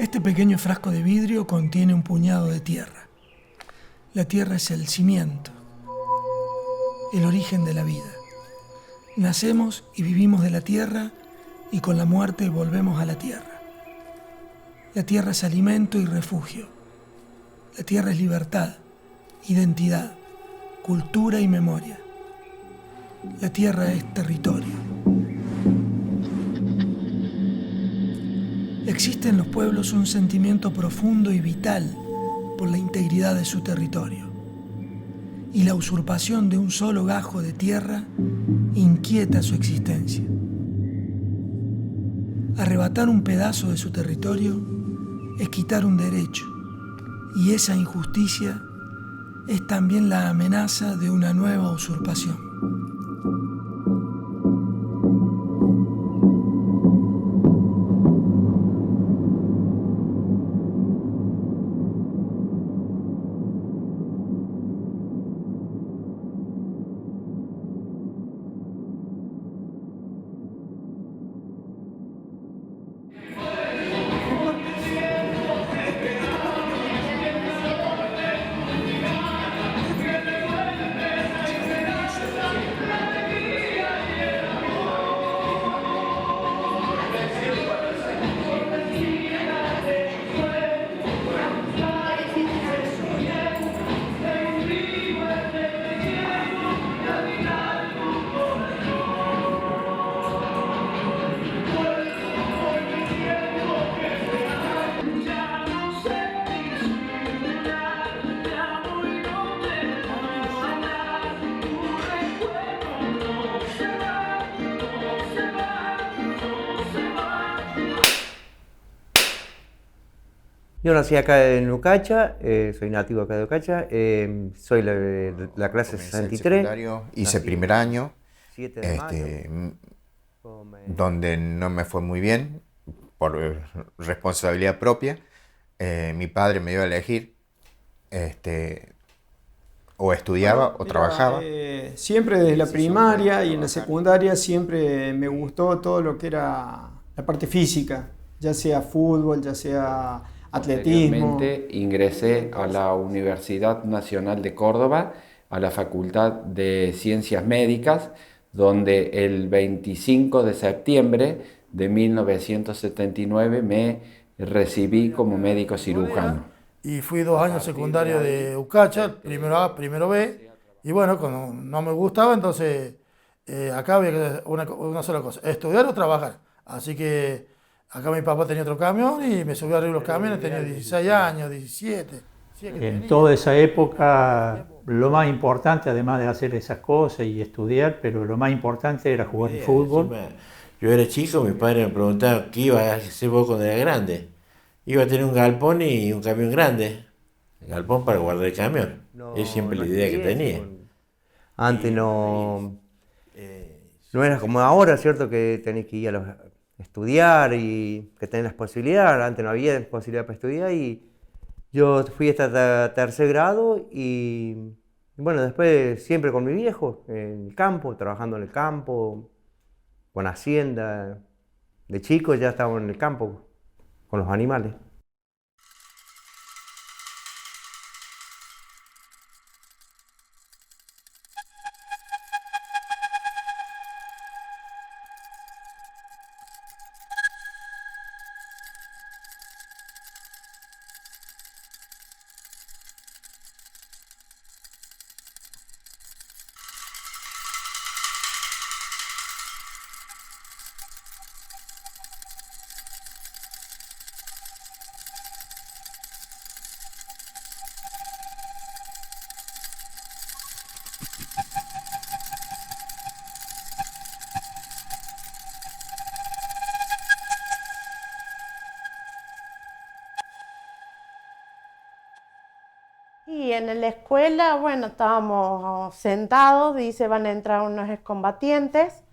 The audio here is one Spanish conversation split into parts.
Este pequeño frasco de vidrio contiene un puñado de tierra. La tierra es el cimiento, el origen de la vida. Nacemos y vivimos de la tierra y con la muerte volvemos a la tierra. La tierra es alimento y refugio. La tierra es libertad, identidad, cultura y memoria. La tierra es territorio. Existe en los pueblos un sentimiento profundo y vital por la integridad de su territorio. Y la usurpación de un solo gajo de tierra inquieta su existencia. Arrebatar un pedazo de su territorio es quitar un derecho, y esa injusticia es también la amenaza de una nueva usurpación. Yo nací acá en Ucacha, soy nativo acá de Ucacha, soy la clase Comencé 63. el secundario, hice primer año, 7 de mayo. donde no me fue muy bien por responsabilidad propia. Mi padre me dio a elegir, o estudiaba o trabajaba. Siempre desde la primaria y en la secundaria siempre me gustó todo lo que era la parte física, ya sea fútbol, ya sea atletismo. Posteriormente ingresé a la Universidad Nacional de Córdoba, a la Facultad de Ciencias Médicas, donde el 25 de septiembre de 1979 me recibí como médico cirujano. Y fui 2 años secundario de Ucacha, primero A, primero B, y bueno, cuando no me gustaba, entonces acá había que hacer una sola cosa, estudiar o trabajar. Así que acá mi papá tenía otro camión y me subió arriba los camiones, tenía 16 años, 17. En toda esa época, lo más importante, además de hacer esas cosas y estudiar, pero lo más importante era jugar al fútbol. Yo era chico, mi padre me preguntaba qué iba a hacer vos cuando era grande. Iba a tener un galpón y un camión grande. El galpón para guardar el camión. Es siempre la idea que tenía. Antes no era como ahora, ¿cierto? Que tenés que ir a estudiar y que tenés las posibilidades. Antes no había posibilidad para estudiar y yo fui hasta tercer grado y bueno, después siempre con mi viejo en el campo, trabajando en el campo, con hacienda. De chico ya estábamos en el campo con los animales. Y en la escuela, bueno, estábamos sentados, dice, van a entrar unos excombatientes.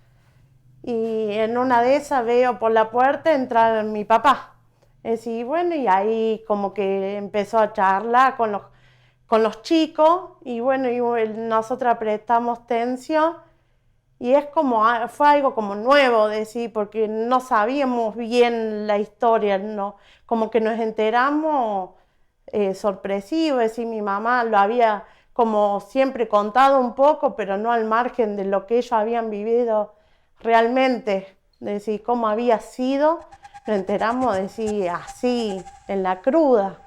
Y en una de esas veo por la puerta entrar mi papá. Y bueno, y ahí como que empezó a charlar con los chicos. Y bueno, nosotros prestamos atención. Y es como, fue algo como nuevo, decir, porque no sabíamos bien la historia, ¿no? Como que nos enteramos sorpresivo, es decir, mi mamá lo había como siempre contado un poco, pero no al margen de lo que ellos habían vivido realmente, de decir, cómo había sido, nos enteramos, de decir, así, en la cruda.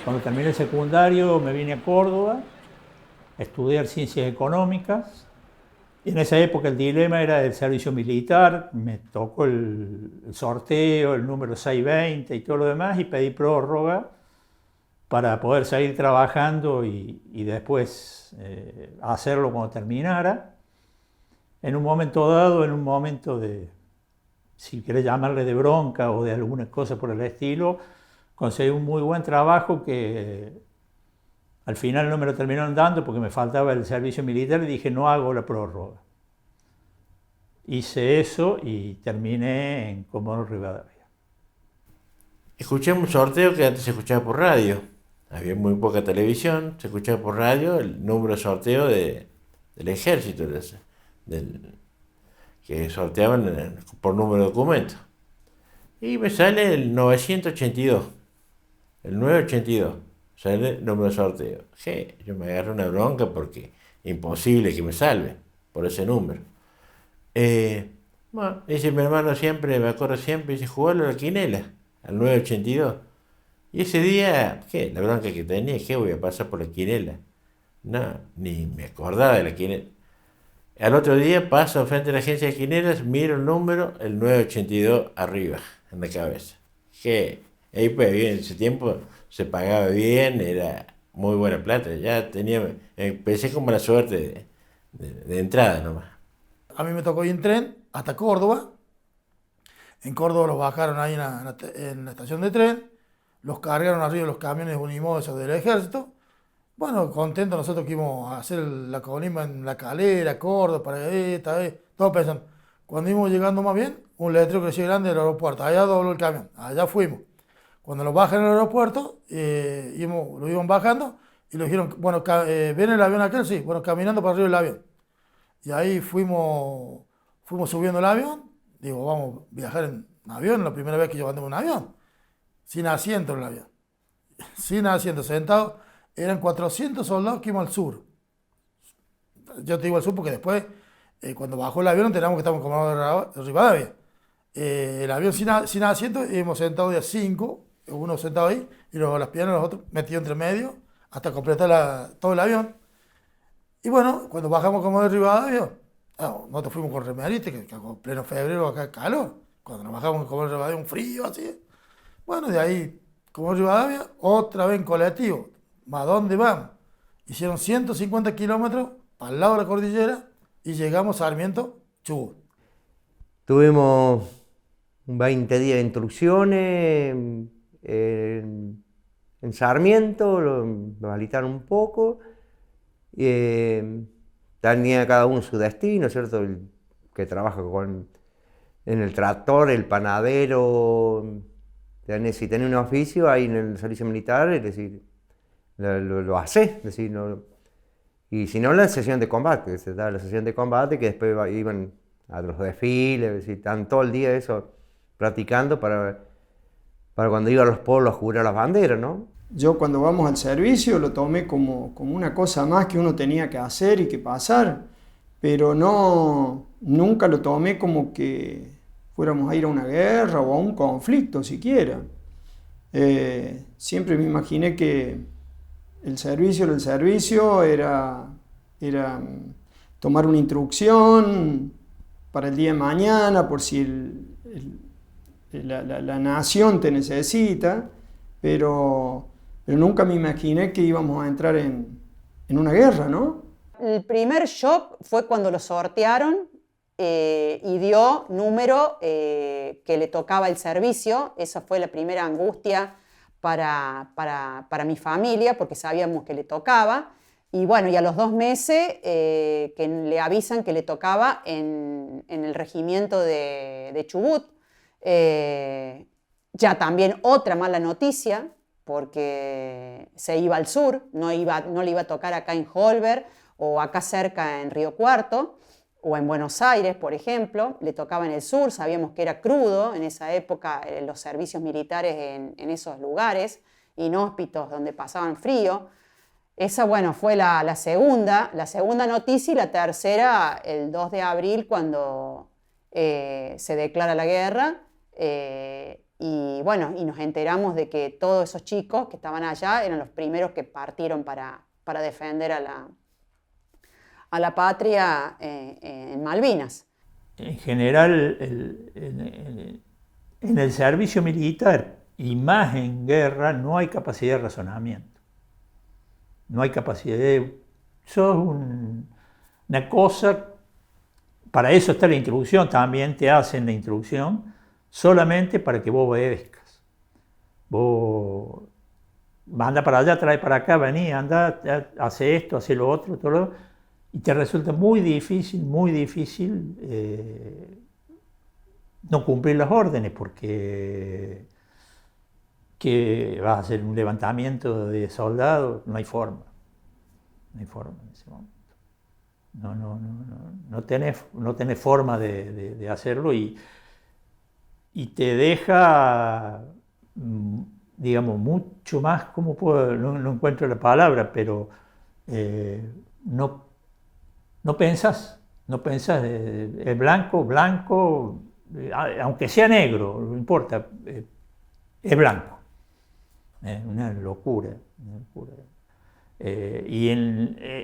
Cuando terminé el secundario me vine a Córdoba a estudiar ciencias económicas. Y en esa época el dilema era del servicio militar, me tocó el sorteo, el número 620 y todo lo demás, y pedí prórroga para poder seguir trabajando y después hacerlo cuando terminara. En un momento dado, en un momento de, si querés llamarle de bronca o de alguna cosa por el estilo, conseguí un muy buen trabajo que al final no me lo terminaron dando porque me faltaba el servicio militar y dije no hago la prórroga. Hice eso y terminé en Comodoro Rivadavia. Escuché un sorteo que antes se escuchaba por radio. Había muy poca televisión, se escuchaba por radio el número de sorteo del ejército, que sorteaban por número de documento. Y me sale el 982, el 982, sale el número de sorteo. Yo me agarré una bronca porque imposible que me salve por ese número. Bueno, dice mi hermano siempre, me acuerdo siempre, dice jugarlo a la quinela, al 982. Y ese día, la bronca que tenía, voy a pasar por la quinela. No, ni me acordaba de la quinela. Al otro día paso frente a la agencia de quinelas, miro el número, el 982 arriba, en la cabeza. Ahí pues bien, en ese tiempo se pagaba bien, era muy buena plata. Ya tenía, empecé como la suerte de entrada nomás. A mí me tocó ir en tren hasta Córdoba. En Córdoba los bajaron ahí en la estación de tren, los cargaron arriba de los camiones unimodos del ejército. Bueno, contentos nosotros que íbamos a hacer la colima en La Calera, Córdoba, para todo pensando. Cuando íbamos llegando más bien, un letrero que decía grande del aeropuerto, allá dobló el camión, allá fuimos. Cuando lo bajan en el aeropuerto, lo iban bajando y le dijeron, bueno, ¿viene el avión aquel? Sí, bueno, caminando para arriba del avión. Y ahí fuimos subiendo el avión, digo, vamos a viajar en avión, la primera vez que yo andé en un avión, sin asiento en el avión, sin asiento, sentado, eran 400 soldados que íbamos al sur. Yo te digo al sur porque después, cuando bajó el avión, teníamos que estar en Comodoro Rivadavia. El avión sin asiento, íbamos sentados de a 5, uno sentado ahí, y luego las piernas, los otros metidos entre medio, hasta completar todo el avión. Y bueno, cuando bajamos como de Rivadavia, nosotros fuimos con remerita, que con pleno febrero acá calor. Cuando nos bajamos en Comodoro Rivadavia, un frío así. Bueno, de ahí, Comodoro Rivadavia, otra vez en colectivo. ¿A dónde vamos? Hicieron 150 kilómetros para el lado de la cordillera y llegamos a Sarmiento, Chubut. Tuvimos 20 días de instrucciones en Sarmiento, nos alitaron un poco. Tenía cada uno su destino, ¿cierto? El que trabaja en el tractor, el panadero. Si tenés un oficio ahí en el servicio militar, es decir, lo haces, es decir, no, y si no, la sesión de combate, se da la sesión de combate que después iban a los desfiles, es decir, están todo el día eso practicando para cuando iban a los pueblos a jurar las banderas, ¿no? Yo cuando vamos al servicio lo tomé como una cosa más que uno tenía que hacer y que pasar, pero nunca lo tomé como que fuéramos a ir a una guerra o a un conflicto siquiera. Siempre me imaginé que el servicio era tomar una instrucción para el día de mañana, por si la nación te necesita, pero nunca me imaginé que íbamos a entrar en una guerra, ¿no? El primer shock fue cuando lo sortearon y dio número que le tocaba el servicio. Esa fue la primera angustia para mi familia, porque sabíamos que le tocaba. Y bueno, y a los 2 meses que le avisan que le tocaba en el regimiento de Chubut. Ya también otra mala noticia, porque se iba al sur, no le iba a tocar acá en Holberg o acá cerca en Río Cuarto o en Buenos Aires, por ejemplo, le tocaba en el sur. Sabíamos que era crudo en esa época los servicios militares en esos lugares inhóspitos donde pasaban frío. Esa, bueno, fue la segunda noticia, y la tercera el 2 de abril cuando se declara la guerra. Y bueno, y nos enteramos de que todos esos chicos que estaban allá eran los primeros que partieron para defender a la patria en Malvinas. En general, en el servicio militar y más en guerra no hay capacidad de razonamiento. No hay capacidad de... Sos una cosa... Para eso está la instrucción, también te hacen la instrucción solamente para que vos obedezcas. Vos anda para allá, trae para acá, vení, anda, hace esto, hace lo otro, todo lo... Y te resulta muy difícil no cumplir las órdenes, porque que vas a hacer un levantamiento de soldados, no hay forma. No hay forma en ese momento. No tenés forma de hacerlo, y te deja, digamos, mucho más, ¿cómo puedo? No encuentro la palabra, pero no pensás, es blanco, aunque sea negro, no importa, es blanco. Una locura. Y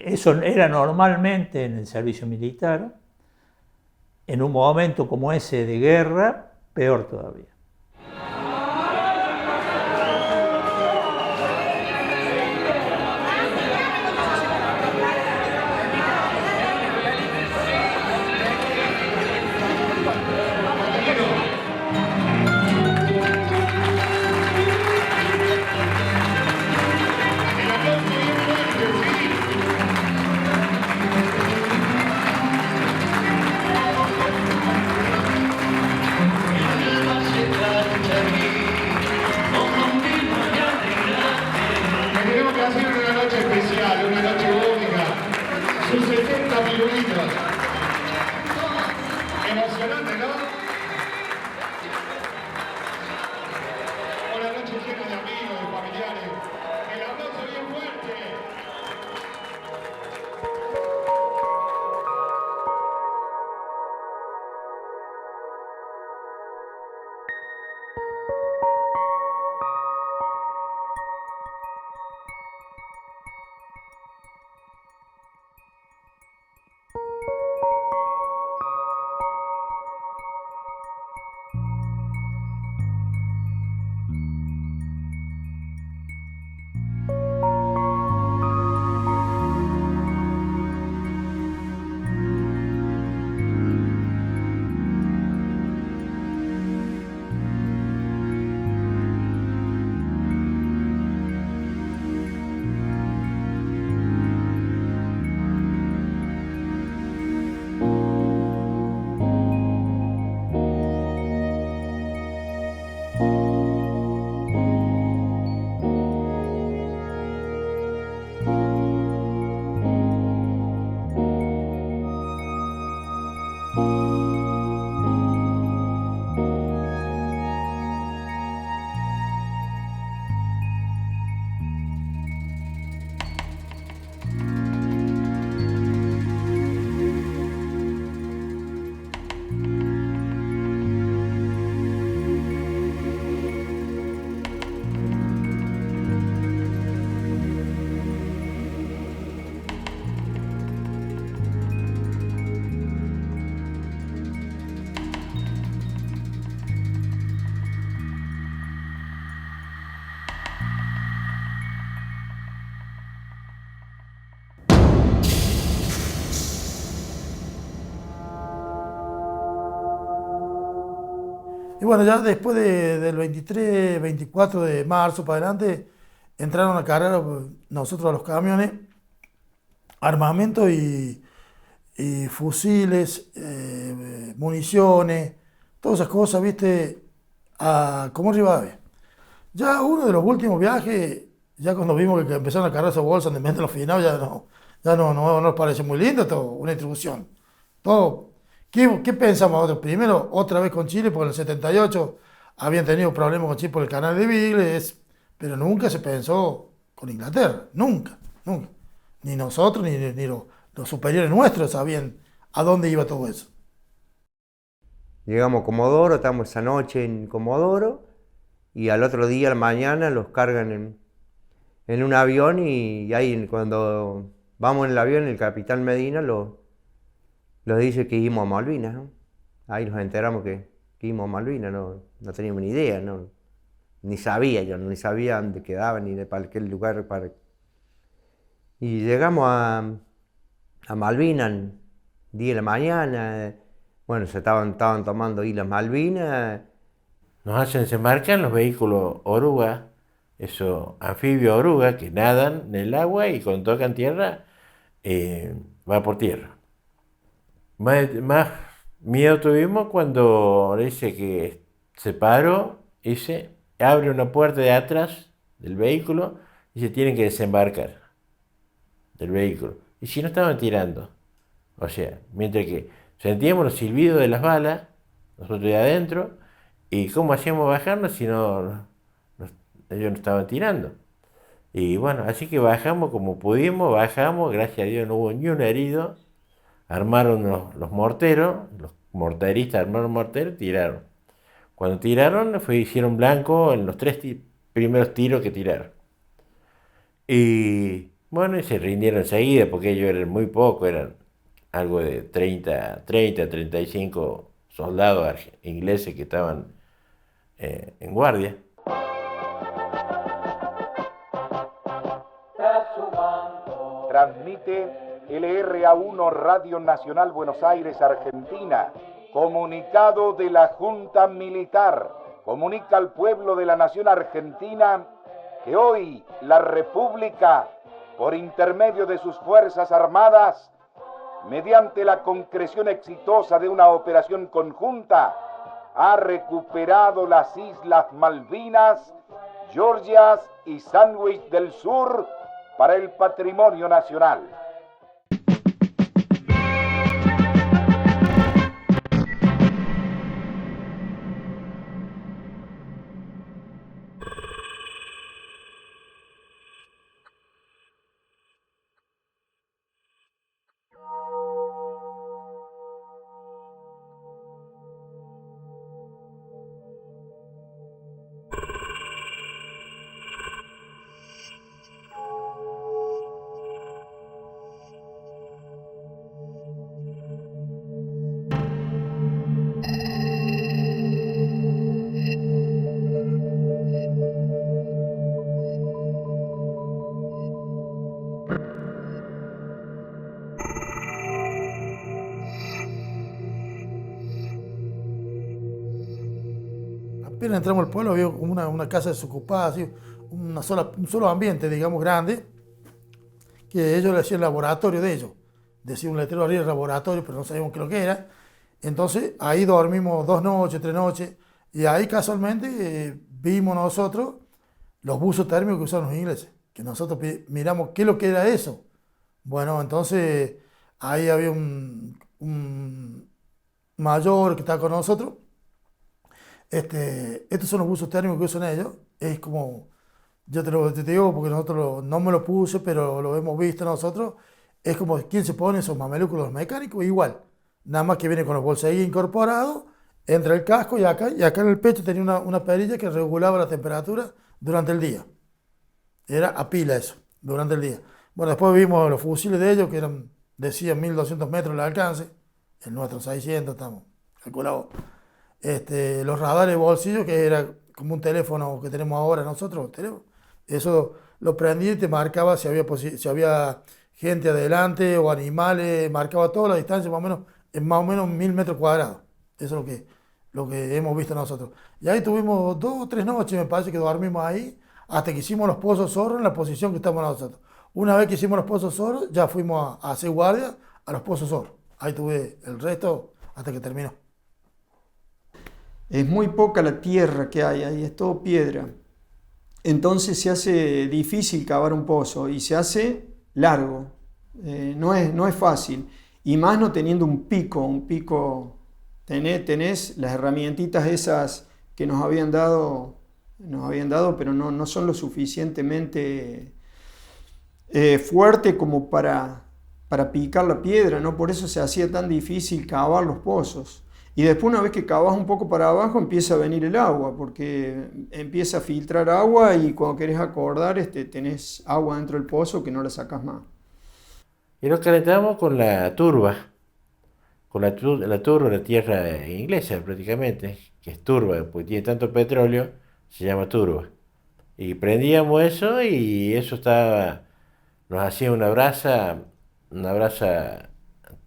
eso era normalmente en el servicio militar. En un momento como ese de guerra, peor todavía. bueno, ya después del 23, 24 de marzo para adelante, entraron a cargar nosotros a los camiones, armamento y fusiles, municiones, todas esas cosas, viste, como Rivadavia. Ya uno de los últimos viajes, ya cuando vimos que empezaron a cargar esa bolsa de mente los finados, no nos parece muy lindo, todo, una introducción. Todo. ¿Qué pensamos nosotros? Primero, otra vez con Chile, porque en el 78 habían tenido problemas con Chile por el canal de Beagle, pero nunca se pensó con Inglaterra, nunca. Ni nosotros, ni los superiores nuestros sabían a dónde iba todo eso. Llegamos a Comodoro, estamos esa noche en Comodoro y al otro día, a la mañana, los cargan en un avión y ahí cuando vamos en el avión, el capitán Medina los dice que íbamos a Malvinas, ¿no? Ahí nos enteramos que íbamos a Malvinas, no teníamos ni idea, ¿no? Ni sabía dónde quedaba, ni de para qué lugar. Y llegamos a Malvinas, 10 de la mañana, bueno, se estaban tomando Islas Malvinas. Nos hacen desembarcar los vehículos oruga, esos anfibios oruga que nadan en el agua y cuando tocan tierra, va por tierra. Más miedo tuvimos cuando dice que se paró, abre una puerta de atrás del vehículo y se tienen que desembarcar del vehículo. Y si no estaban tirando, o sea, mientras que sentíamos los silbidos de las balas, nosotros de adentro, y cómo hacíamos bajarnos si ellos no estaban tirando. Y bueno, así que bajamos como pudimos, gracias a Dios no hubo ni un herido, armaron los morteros, los morteristas armaron morteros, tiraron. Cuando tiraron, hicieron blanco en los 3 primeros tiros que tiraron. Y bueno, y se rindieron enseguida porque ellos eran muy pocos, eran algo de 35 soldados ingleses que estaban en guardia. Transmite LRA1 Radio Nacional Buenos Aires, Argentina. Comunicado de la Junta Militar. Comunica al pueblo de la nación argentina que hoy la República, por intermedio de sus Fuerzas Armadas, mediante la concreción exitosa de una operación conjunta, ha recuperado las Islas Malvinas, Georgias y Sandwich del Sur para el patrimonio nacional. Apenas entramos al pueblo, había como una casa desocupada, así, un solo ambiente, digamos, grande, que ellos le hacían el laboratorio de ellos. Decía un letrero arriba, laboratorio, pero no sabíamos qué lo que era. Entonces ahí dormimos 2 noches, 3 noches, y ahí casualmente vimos nosotros los buzos térmicos que usaron los ingleses, que nosotros miramos qué es lo que era eso. Bueno, entonces ahí había un mayor que estaba con nosotros. Estos son los buzos térmicos que usan ellos. Es como, yo te digo porque nosotros no me lo puse, pero lo hemos visto nosotros. Es como quien se pone esos mamelucos los mecánicos, igual. Nada más que viene con los bolsillos incorporados, entra el casco y acá en el pecho tenía una perilla que regulaba la temperatura durante el día. Era a pila eso, durante el día. Bueno, después vimos los fusiles de ellos que decían 1200 metros de alcance. El nuestro 600, estamos calculados. Los radares de bolsillo, que era como un teléfono que tenemos ahora nosotros, eso lo prendí y te marcaba si había gente adelante o animales, marcaba toda la distancia más o menos, en más o menos 1000 metros cuadrados. Eso es lo que hemos visto nosotros. Y ahí tuvimos 2 o 3 noches, me parece que dormimos ahí, hasta que hicimos los pozos zorros en la posición que estamos nosotros. Una vez que hicimos los pozos zorros, ya fuimos a hacer guardia a los pozos zorros. Ahí tuve el resto hasta que terminó. Es muy poca la tierra que hay ahí, es todo piedra. Entonces se hace difícil cavar un pozo y se hace largo. No es fácil. Y más no teniendo un pico. Tenés las herramientitas esas que nos habían dado, pero no son lo suficientemente fuerte como para picar la piedra, ¿no? Por eso se hacía tan difícil cavar los pozos. Y después, una vez que cavas un poco para abajo, empieza a venir el agua, porque empieza a filtrar agua y cuando querés acordar, tenés agua dentro del pozo que no la sacas más. Y nos calentamos con la turba, la turba, la tierra inglesa prácticamente, que es turba, porque tiene tanto petróleo, se llama turba. Y prendíamos eso y eso nos hacía una brasa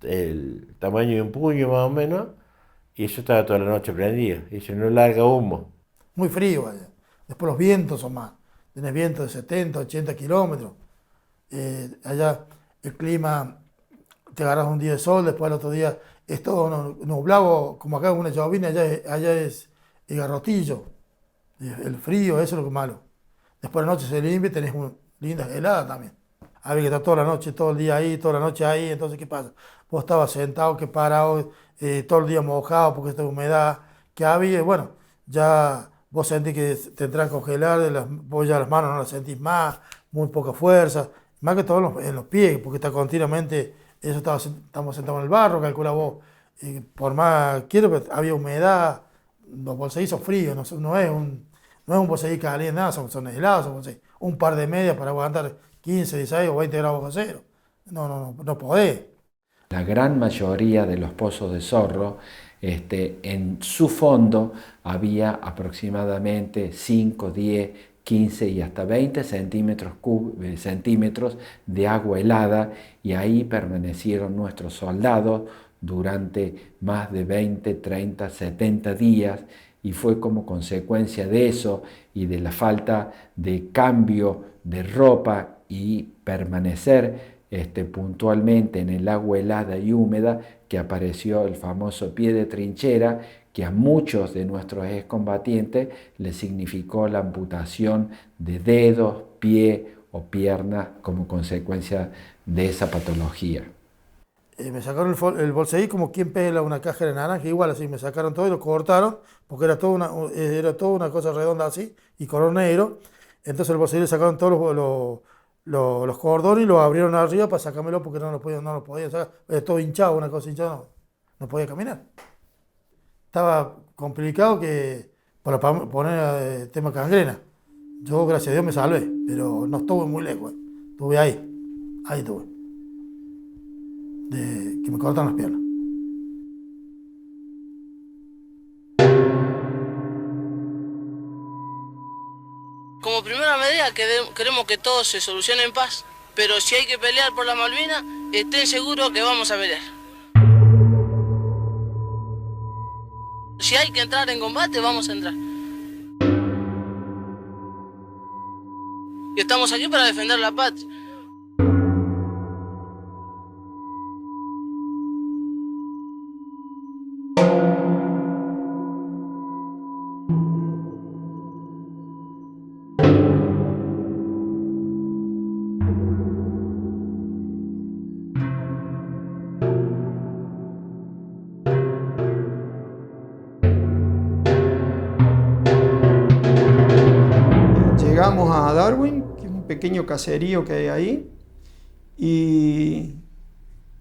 el tamaño de un puño más o menos, y eso estaba toda la noche prendido, y eso no larga humo. Muy frío allá. Después los vientos son más. Tenés vientos de 70, 80 kilómetros. Allá el clima, te agarras un día de sol, después el otro día es todo nublado, como acá una llovina, allá es el garrotillo. El frío, eso es lo que es malo. Después de la noche se limpia y tenés lindas heladas también. Había que estar toda la noche, todo el día ahí, toda la noche ahí, entonces ¿qué pasa? Vos estabas sentado, que parado, todo el día mojado porque esta humedad que había, bueno, ya vos sentís que te entran a congelar, vos ya las manos no las sentís más, muy poca fuerza, más que todo en los pies, porque está continuamente, estamos sentados en el barro, calcula vos, por más quiero que había humedad, los bolsillos son fríos, no es un bolsillo caliente, nada, son helados, son bolsillos, un par de medias para aguantar 15, 16 o 20 grados bajo cero. No podés. La gran mayoría de los pozos de zorro, en su fondo había aproximadamente 5, 10, 15 y hasta 20 centímetros de agua helada, y ahí permanecieron nuestros soldados durante más de 20, 30, 70 días, y fue como consecuencia de eso y de la falta de cambio de ropa y permanecer puntualmente en el agua helada y húmeda que apareció el famoso pie de trinchera, que a muchos de nuestros excombatientes les significó la amputación de dedos, pie o pierna como consecuencia de esa patología. Me sacaron el bolsillo como quien pela una caja de naranja, igual así, me sacaron todo y lo cortaron, porque era toda una cosa redonda así, y color negro. Entonces el bolsillo le sacaron todos los cordones y lo abrieron arriba para sacármelo, porque no lo podía sacar. Todo hinchado, una cosa hinchada, no podía caminar. Estaba complicado para poner tema gangrena. Yo, gracias a Dios, me salvé, pero no estuve muy lejos. Estuve ahí estuve. De que me cortan las piernas. Como primera medida queremos que todo se solucione en paz, pero si hay que pelear por la Malvinas, estén seguros que vamos a pelear. Si hay que entrar en combate, vamos a entrar. Y estamos aquí para defender la patria. Llegamos a Darwin, que es un pequeño caserío que hay ahí, y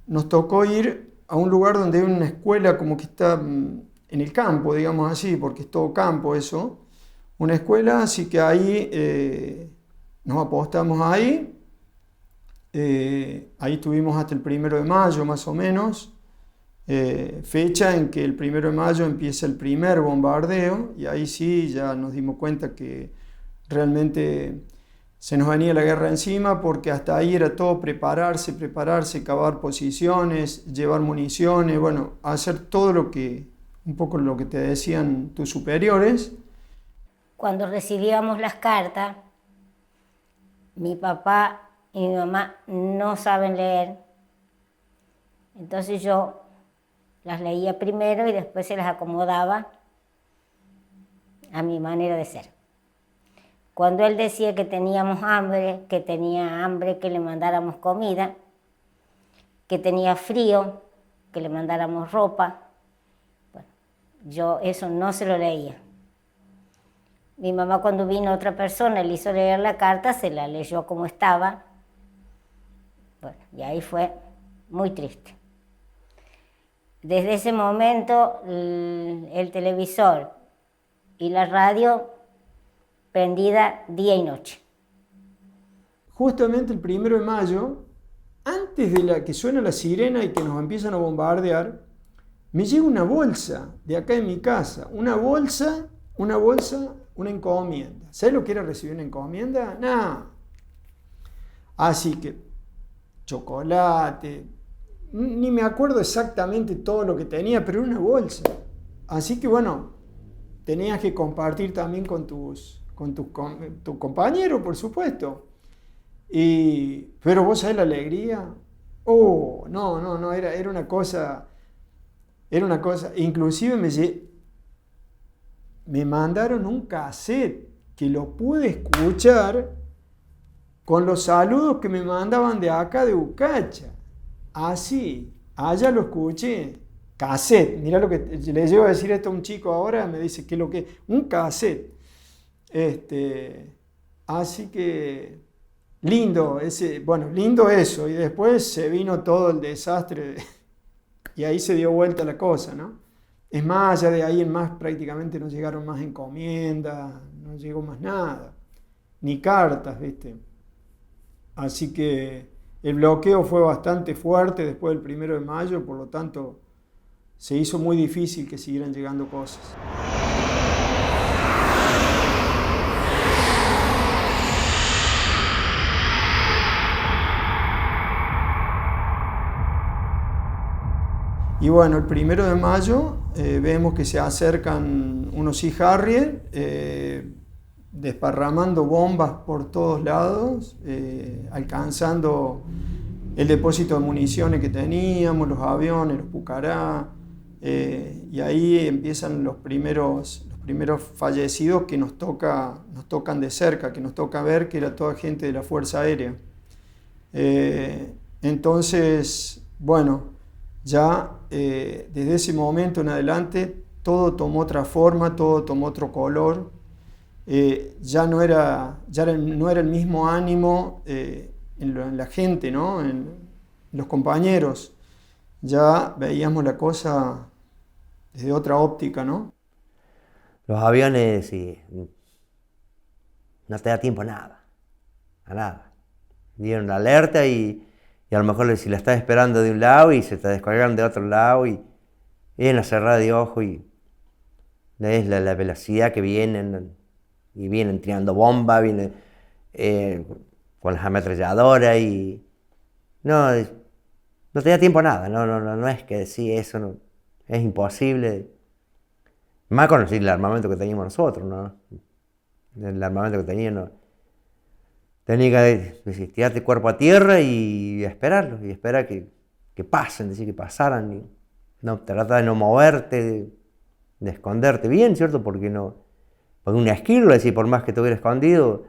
nos tocó ir a un lugar donde hay una escuela como que está en el campo, digamos así, porque es todo campo eso, una escuela, así que ahí nos apostamos ahí, ahí estuvimos hasta el 1 de mayo más o menos, fecha en que el 1 de mayo empieza el primer bombardeo, y ahí sí ya nos dimos cuenta que realmente se nos venía la guerra encima, porque hasta ahí era todo prepararse, cavar posiciones, llevar municiones, bueno, hacer todo lo que un poco lo que te decían tus superiores. Cuando recibíamos las cartas, mi papá y mi mamá no saben leer, entonces yo las leía primero y después se las acomodaba a mi manera de ser. Cuando él decía que teníamos hambre, que tenía hambre, que le mandáramos comida, que tenía frío, que le mandáramos ropa, bueno, yo eso no se lo leía. Mi mamá, cuando vino otra persona, le hizo leer la carta, se la leyó como estaba. Bueno, y ahí fue muy triste. Desde ese momento, el televisor y la radio prendida día y noche. Justamente el 1 de mayo, antes de que suena la sirena y que nos empiezan a bombardear, me llega una bolsa de acá en mi casa, una bolsa, una encomienda. ¿Sabes lo que era recibir una encomienda? Nada. Así que, chocolate, ni me acuerdo exactamente todo lo que tenía, pero era una bolsa. Así que bueno, tenías que compartir también con tu compañero, por supuesto. Pero vos sabés la alegría. Oh, no, era una cosa. Inclusive me mandaron un cassette que lo pude escuchar con los saludos que me mandaban de acá de Ucacha. Así, allá lo escuché. Cassette, mirá lo que le llevo a decir esto a un chico ahora, me dice que lo que un cassette. Así que lindo eso. Y después se vino todo el desastre y ahí se dio vuelta la cosa, ¿no? Es más, ya de ahí en más prácticamente no llegaron más encomiendas, no llegó más nada, ni cartas, ¿viste? Así que el bloqueo fue bastante fuerte después del 1 de mayo, por lo tanto se hizo muy difícil que siguieran llegando cosas. Y bueno, el 1 de mayo vemos que se acercan unos Sea Harrier desparramando bombas por todos lados, alcanzando el depósito de municiones que teníamos, los aviones, los Pucará, y ahí empiezan los primeros fallecidos que nos tocan de cerca, que nos toca ver, que era toda gente de la Fuerza Aérea. Entonces, bueno, ya desde ese momento en adelante todo tomó otra forma, todo tomó otro color. Ya no era el mismo ánimo en la gente, ¿no? En los compañeros. Ya veíamos la cosa desde otra óptica, ¿no? Los aviones, sí, no te da tiempo a nada. Dieron la alerta y a lo mejor si la estás esperando de un lado y se te descolgaron de otro lado y es una cerrada de ojo y es la velocidad que vienen tirando bombas, vienen con las ametralladoras y no te da tiempo a nada, no es que sí, eso no, es imposible. Más con el armamento que teníamos nosotros, ¿no? El armamento que teníamos, tenía que decir, tirarte cuerpo a tierra y esperarlo, y esperar que pasen, decir que pasaran, y no, trata de no moverte, de esconderte bien, ¿cierto? Porque una esquirla, decir, por más que te hubiera escondido,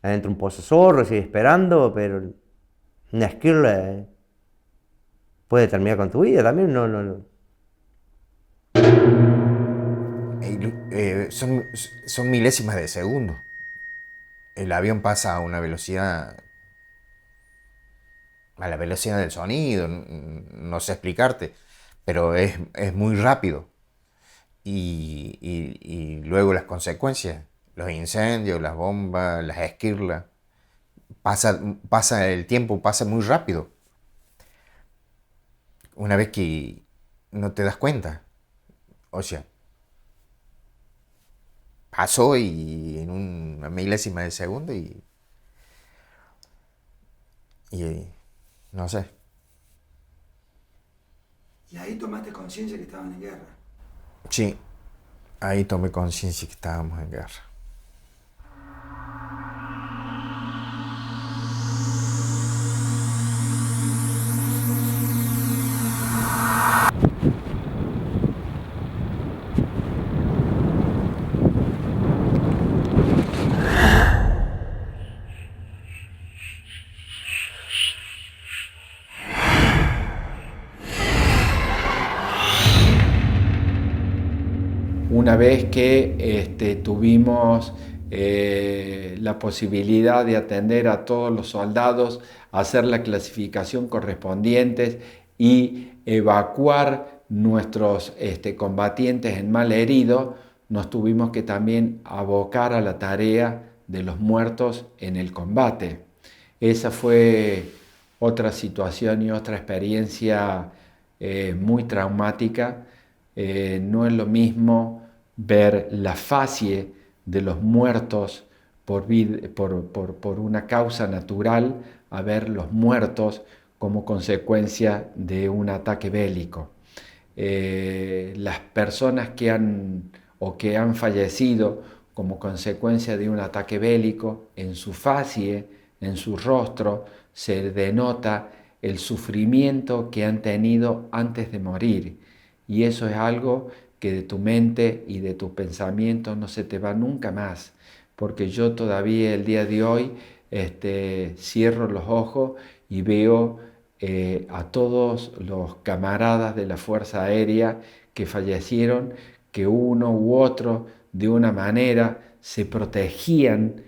adentro un pozo zorro, así, esperando, pero una esquirla puede terminar con tu vida también, no. Son milésimas de segundo. El avión pasa a una velocidad, a la velocidad del sonido, no sé explicarte, pero es muy rápido. Y luego las consecuencias, los incendios, las bombas, las esquirlas, pasa el tiempo, pasa muy rápido. Una vez que no te das cuenta, o sea, pasó y en una milésima de segundo y no sé. Y ahí tomaste conciencia que estaban en guerra. Sí, ahí tomé conciencia que estábamos en guerra. Una vez que tuvimos la posibilidad de atender a todos los soldados, hacer la clasificación correspondiente y evacuar nuestros combatientes en mal herido, nos tuvimos que también abocar a la tarea de los muertos en el combate. Esa fue otra situación y otra experiencia muy traumática. No es lo mismo ver la facie de los muertos por una causa natural a ver los muertos como consecuencia de un ataque bélico. Las personas que han fallecido como consecuencia de un ataque bélico, en su facie, en su rostro, se denota el sufrimiento que han tenido antes de morir. Y eso es algo que de tu mente y de tus pensamientos no se te va nunca más, porque yo todavía el día de hoy cierro los ojos y veo a todos los camaradas de la Fuerza Aérea que fallecieron, que uno u otro de una manera se protegían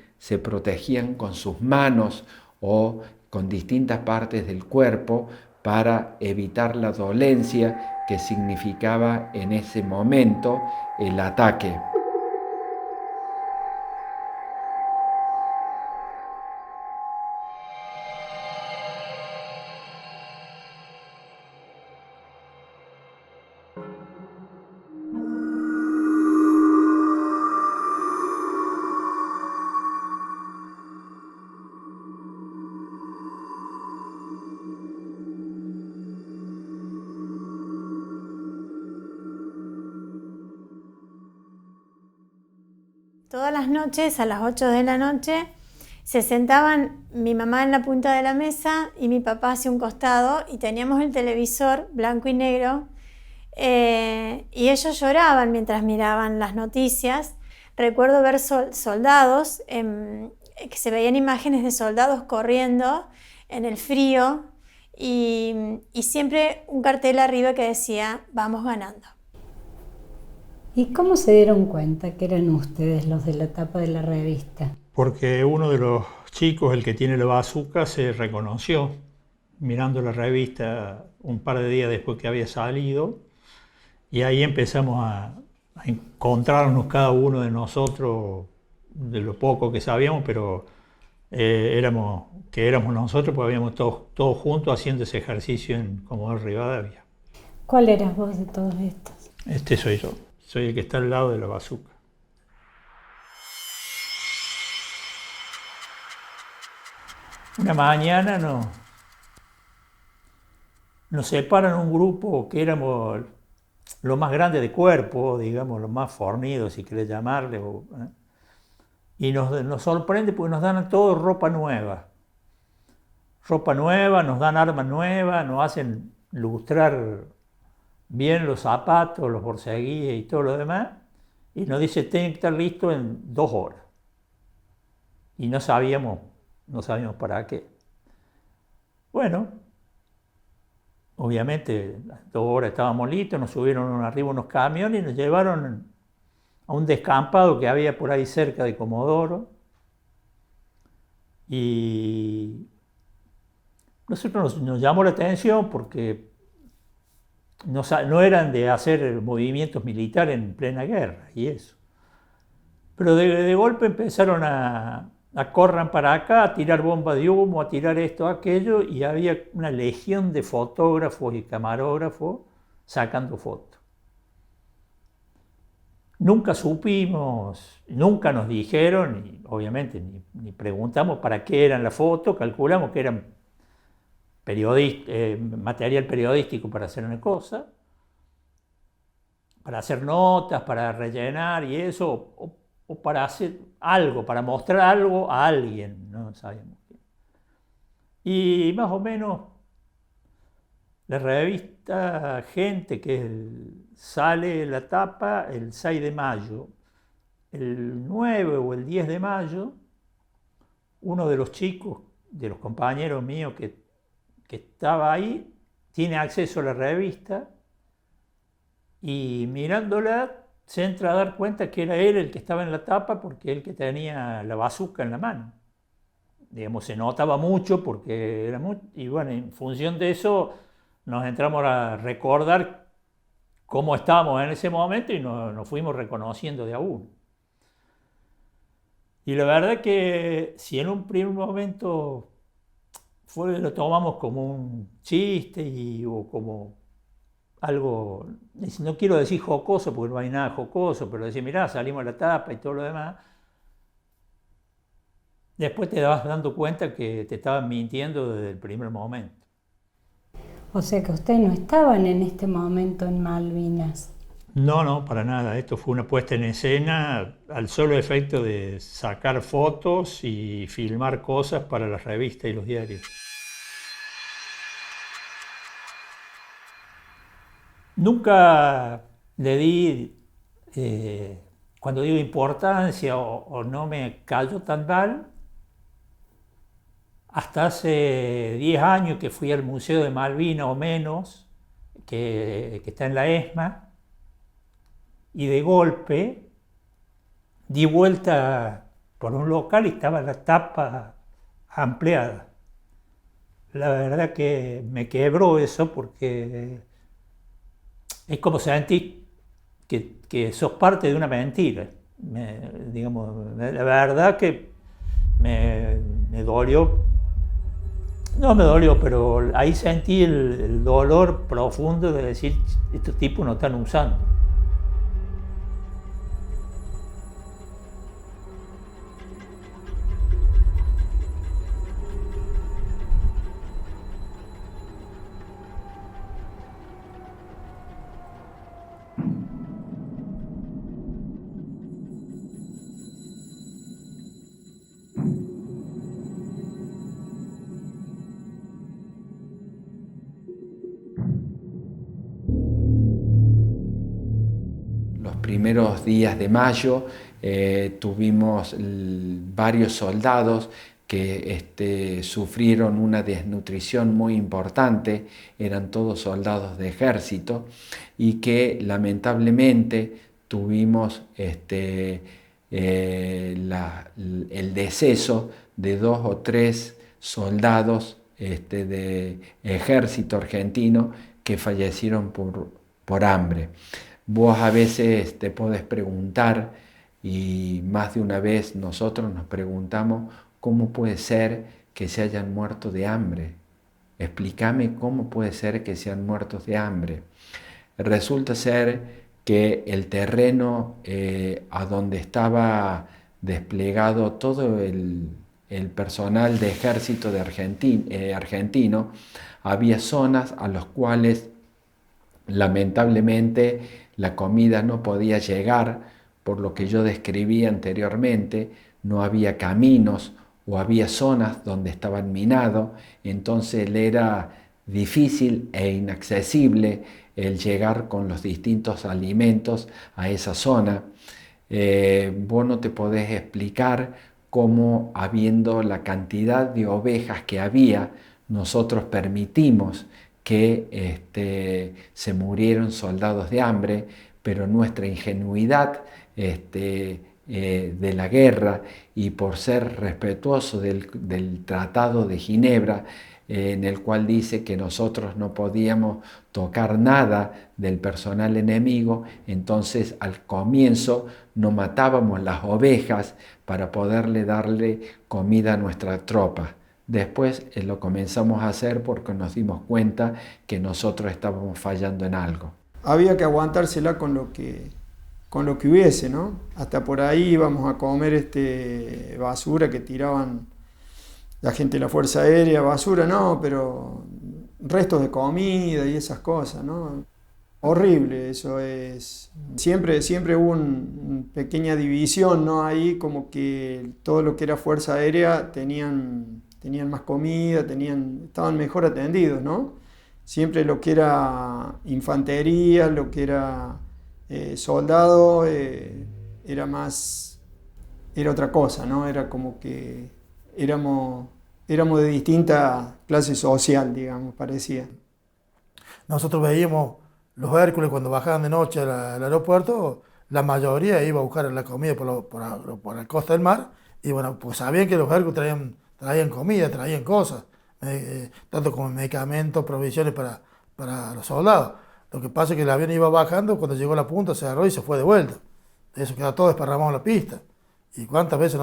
con sus manos o con distintas partes del cuerpo para evitar la dolencia que significaba en ese momento el ataque. Todas las noches, a las 8 de la noche, se sentaban mi mamá en la punta de la mesa y mi papá hacia un costado y teníamos el televisor blanco y negro y ellos lloraban mientras miraban las noticias. Recuerdo ver soldados, que se veían imágenes de soldados corriendo en el frío y siempre un cartel arriba que decía "Vamos ganando". ¿Y cómo se dieron cuenta que eran ustedes los de la tapa de la revista? Porque uno de los chicos, el que tiene la bazooka, se reconoció mirando la revista un par de días después que había salido, y ahí empezamos a encontrarnos cada uno de nosotros, de lo poco que sabíamos, pero éramos nosotros, porque habíamos todos juntos haciendo ese ejercicio en Comodoro Rivadavia. ¿Cuál eras vos de todos estos? Este soy yo. Soy el que está al lado de la bazooka. Una mañana nos separan un grupo que éramos lo más grande de cuerpo, digamos, los más fornidos, si querés llamarle. Y nos sorprende porque nos dan a todos ropa nueva. Ropa nueva, nos dan armas nuevas, nos hacen lustrar bien los zapatos, los borseguíes y todo lo demás, y nos dice tienen que estar listos en 2 horas. Y no sabíamos para qué. Bueno, obviamente las 2 horas estábamos listos, nos subieron arriba unos camiones y nos llevaron a un descampado que había por ahí cerca de Comodoro. Y nosotros nos llamó la atención porque no eran de hacer movimientos militares en plena guerra y eso. Pero de golpe empezaron a correr para acá, a tirar bombas de humo, a tirar esto, aquello, y había una legión de fotógrafos y camarógrafos sacando fotos. Nunca supimos, nunca nos dijeron, y obviamente ni preguntamos para qué eran las fotos, calculamos que eran material periodístico para hacer una cosa, para hacer notas, para rellenar y eso, o para hacer algo, para mostrar algo a alguien, no sabíamos. Y más o menos la revista Gente, que sale la tapa el 6 de mayo, el 9 o el 10 de mayo, uno de los chicos, de los compañeros míos que estaba ahí, tiene acceso a la revista y mirándola se entra a dar cuenta que era él el que estaba en la tapa porque él que tenía la bazuca en la mano. Digamos, se notaba mucho porque era mucho, y bueno, en función de eso nos entramos a recordar cómo estábamos en ese momento y nos fuimos reconociendo de a uno. Y la verdad que si en un primer momento lo tomamos como un chiste o como algo, no quiero decir jocoso porque no hay nada jocoso, pero decir, mirá, salimos a la tapa y todo lo demás, después te vas dando cuenta que te estaban mintiendo desde el primer momento. O sea que ustedes no estaban en este momento en Malvinas. No, para nada. Esto fue una puesta en escena al solo efecto de sacar fotos y filmar cosas para las revistas y los diarios. Nunca le di, cuando digo importancia o no me cayó tan mal, hasta hace 10 años que fui al Museo de Malvinas o menos, que está en la ESMA, y de golpe di vuelta por un local y estaba la tapa ampliada. La verdad que me quebró eso porque es como sentir que sos parte de una mentira. La verdad que me dolió. No me dolió, pero ahí sentí el dolor profundo de decir, estos tipos no están usando. Primeros días de mayo tuvimos varios soldados que sufrieron una desnutrición muy importante, eran todos soldados de ejército y que lamentablemente tuvimos el deceso de 2 o 3 soldados de ejército argentino que fallecieron por hambre. Vos a veces te podés preguntar, y más de una vez nosotros nos preguntamos, ¿cómo puede ser que se hayan muerto de hambre? Explícame cómo puede ser que sean muertos de hambre. Resulta ser que el terreno a donde estaba desplegado todo el personal de ejército de argentino, había zonas a las cuales lamentablemente la comida no podía llegar, por lo que yo describí anteriormente, no había caminos o había zonas donde estaban minados, entonces le era difícil e inaccesible el llegar con los distintos alimentos a esa zona. Vos no te podés explicar cómo, habiendo la cantidad de ovejas que había, nosotros permitimos que se murieron soldados de hambre, pero nuestra ingenuidad de la guerra y por ser respetuoso del Tratado de Ginebra, en el cual dice que nosotros no podíamos tocar nada del personal enemigo, entonces al comienzo no matábamos las ovejas para poderle darle comida a nuestra tropa. Después lo comenzamos a hacer porque nos dimos cuenta que nosotros estábamos fallando en algo. Había que aguantársela con lo que hubiese, ¿no? Hasta por ahí íbamos a comer basura que tiraban la gente de la Fuerza Aérea, basura no, pero restos de comida y esas cosas, ¿no? Horrible, eso es. Siempre hubo una pequeña división, ¿no? Ahí como que todo lo que era Fuerza Aérea tenían más comida, estaban mejor atendidos, ¿no? Siempre lo que era infantería, lo que era soldado, era otra cosa, ¿no? Era como que éramos de distinta clase social, digamos, parecía. Nosotros veíamos los Hércules cuando bajaban de noche al aeropuerto, la mayoría iba a buscar la comida por la costa del mar, y bueno, pues sabían que los Hércules traían comida, traían cosas, tanto como medicamentos, provisiones para los soldados. Lo que pasa es que el avión iba bajando, cuando llegó a la punta se agarró y se fue de vuelta. Eso quedó todo desparramado en la pista. Y cuántas veces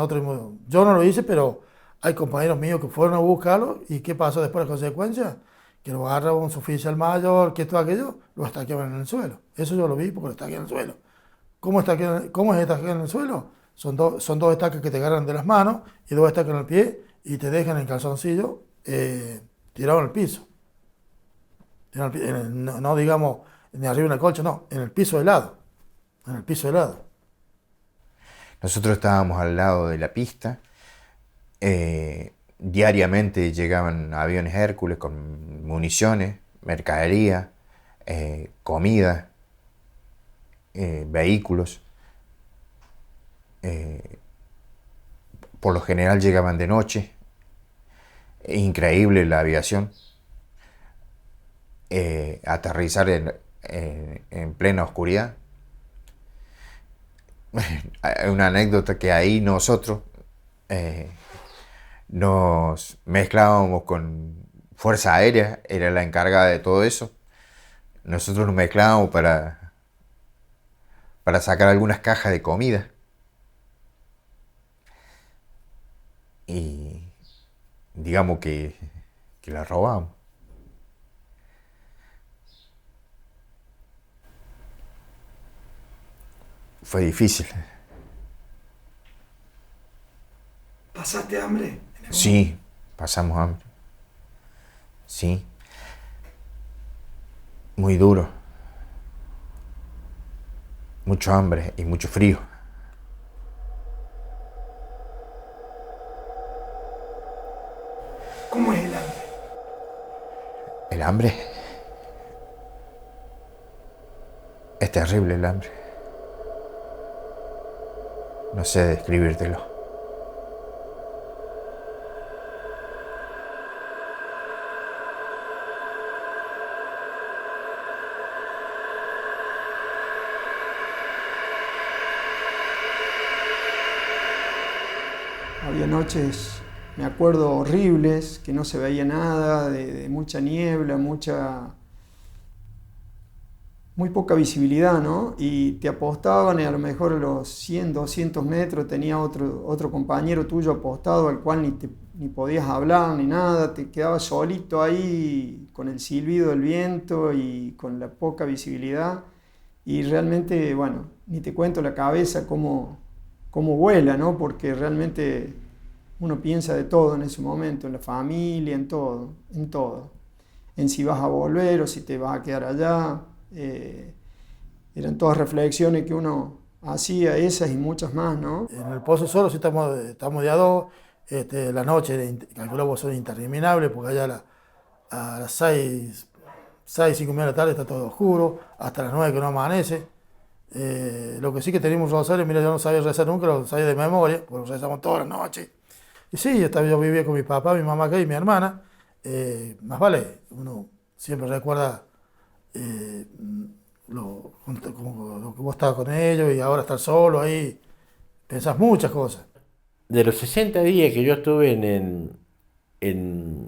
yo no lo hice, pero hay compañeros míos que fueron a buscarlo, y ¿qué pasó después de consecuencia? Que lo agarraba un suboficial mayor, que esto, aquello, lo estaqueaban en el suelo. Eso yo lo vi porque lo estaqueaban en el suelo. ¿Cómo es estaquear en el suelo? Son dos estacas que te agarran de las manos y dos estacas en el pie y te dejan en calzoncillo tirado en el piso. No digamos ni arriba de una colcha, no, en el piso helado. En el piso helado. Nosotros estábamos al lado de la pista. Diariamente llegaban aviones Hércules con municiones, mercadería, comida, vehículos. Por lo general llegaban de noche. Increíble la aviación. Aterrizar en plena oscuridad. Una anécdota que ahí nosotros nos mezclábamos con Fuerza Aérea, era la encargada de todo eso. Nosotros nos mezclábamos para sacar algunas cajas de comida. Y digamos que la robamos. Fue difícil. ¿Pasaste hambre? Sí, pasamos hambre. Sí. Muy duro. Mucho hambre y mucho frío. ¿Cómo es el hambre? El hambre. Es terrible el hambre. No sé describírtelo. Había noches, me acuerdo, horribles, que no se veía nada, de mucha niebla, muy poca visibilidad, ¿no? Y te apostaban y a lo mejor a los 100, 200 metros tenía otro compañero tuyo apostado al cual ni podías hablar ni nada, te quedabas solito ahí con el silbido del viento y con la poca visibilidad. Y realmente, bueno, ni te cuento la cabeza cómo vuela, ¿no? Porque realmente uno piensa de todo en ese momento, en la familia, en todo. En si vas a volver o si te vas a quedar allá. Eran todas reflexiones que uno hacía, esas y muchas más, ¿no? En el Pozo Zorro sí estamos de a dos. La noche, calculamos, son interminables porque allá a las 6, 5 de la tarde está todo oscuro, hasta las 9 que no amanece. Lo que sí que tenemos un rosario, mira, yo no sabía rezar nunca, lo sabía de memoria, porque lo rezamos todas las noches. Y sí, yo vivía con mi papá, mi mamá acá y mi hermana. Más vale, uno siempre recuerda lo que vos estabas con ellos y ahora estar solo ahí, pensás muchas cosas. De los 60 días que yo estuve en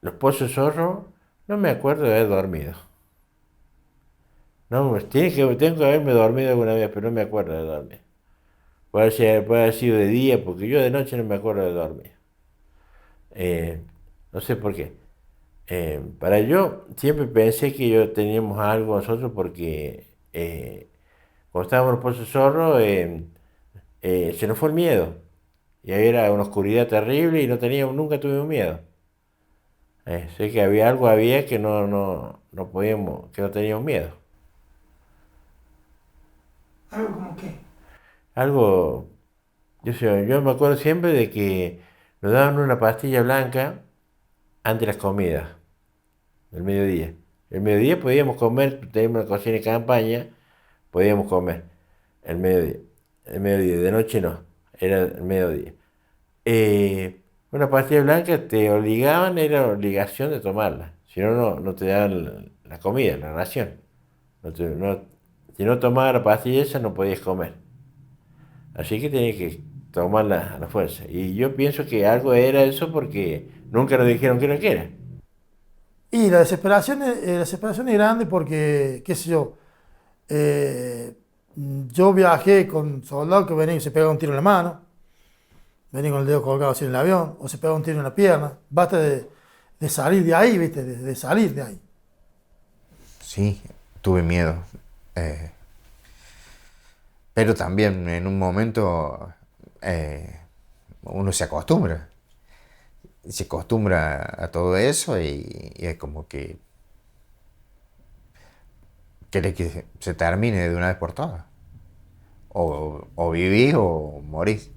los Pozos Zorro, no me acuerdo de haber dormido. No, tengo que haberme dormido alguna vez, pero no me acuerdo de dormir. Puede haber sido de día, porque yo de noche no me acuerdo de dormir. No sé por qué. Para yo, siempre pensé que yo teníamos algo nosotros porque cuando estábamos en los Pozos Zorro se nos fue el miedo. Y ahí era una oscuridad terrible y nunca tuvimos miedo. Sé que había algo que no podíamos, que no teníamos miedo. ¿Algo como qué? Algo, yo me acuerdo siempre de que nos daban una pastilla blanca antes de las comidas, del mediodía. El mediodía podíamos comer, teníamos una cocina de campaña, podíamos comer el mediodía, de noche no, era el mediodía. Una pastilla blanca te obligaban, era obligación de tomarla, si no, no te daban la comida, la ración. Si no tomabas la pastilla esa no podías comer. Así que tenías que tomarla a la fuerza. Y yo pienso que algo era eso porque nunca nos dijeron qué era que era. Y la desesperación es grande porque, qué sé yo, yo viajé con soldados que venían y se pegaban un tiro en la mano, venían con el dedo colgado así en el avión, o se pegaban un tiro en la pierna. Basta de salir de ahí, ¿viste? De salir de ahí. Sí, tuve miedo. Pero también en un momento uno se acostumbra. Se acostumbra a todo eso y es como que quiere que se termine de una vez por todas. O vivís o morís.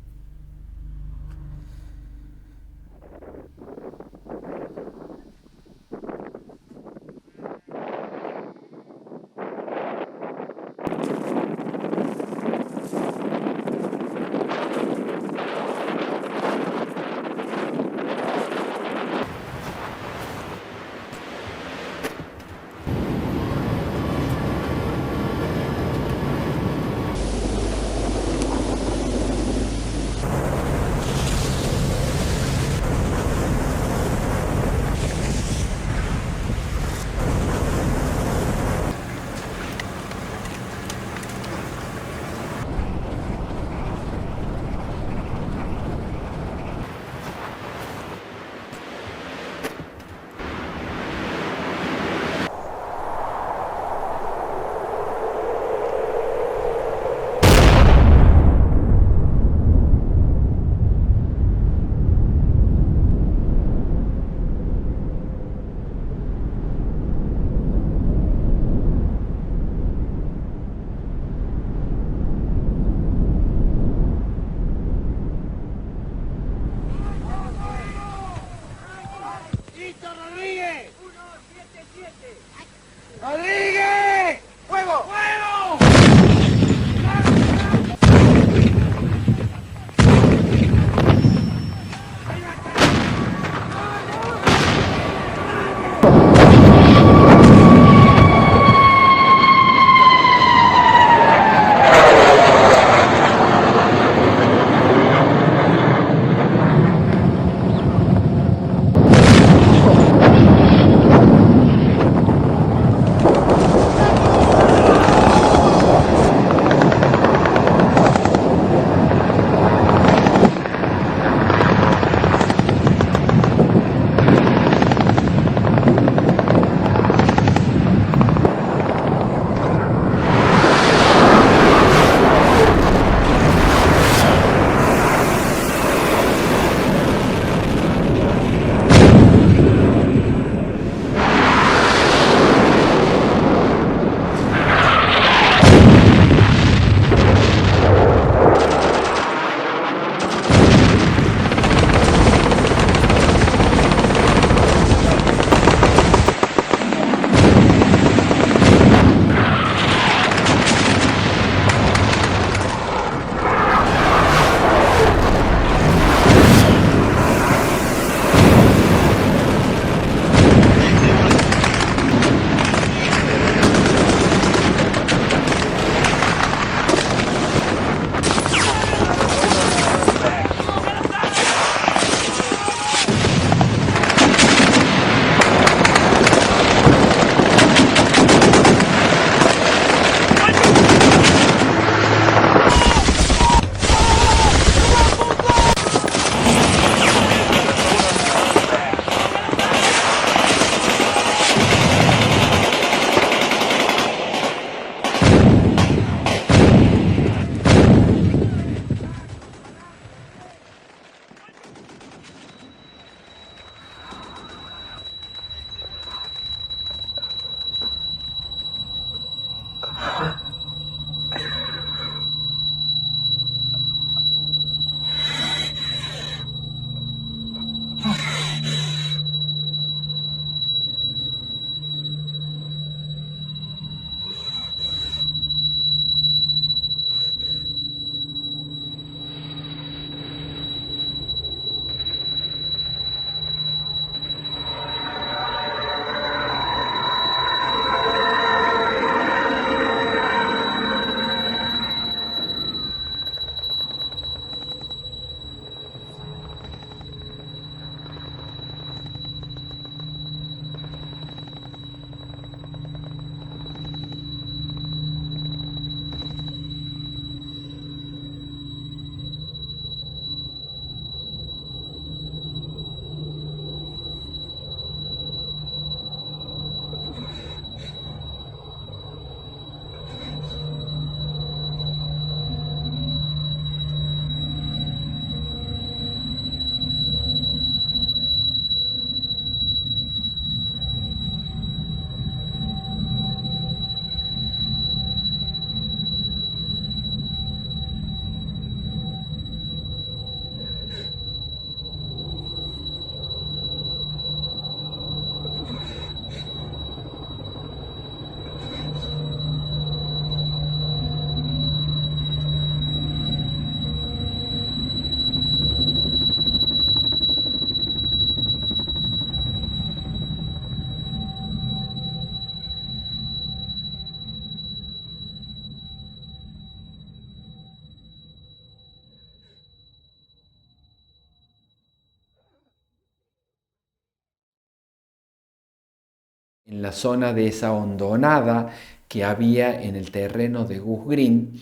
En la zona de esa hondonada que había en el terreno de Gus Green,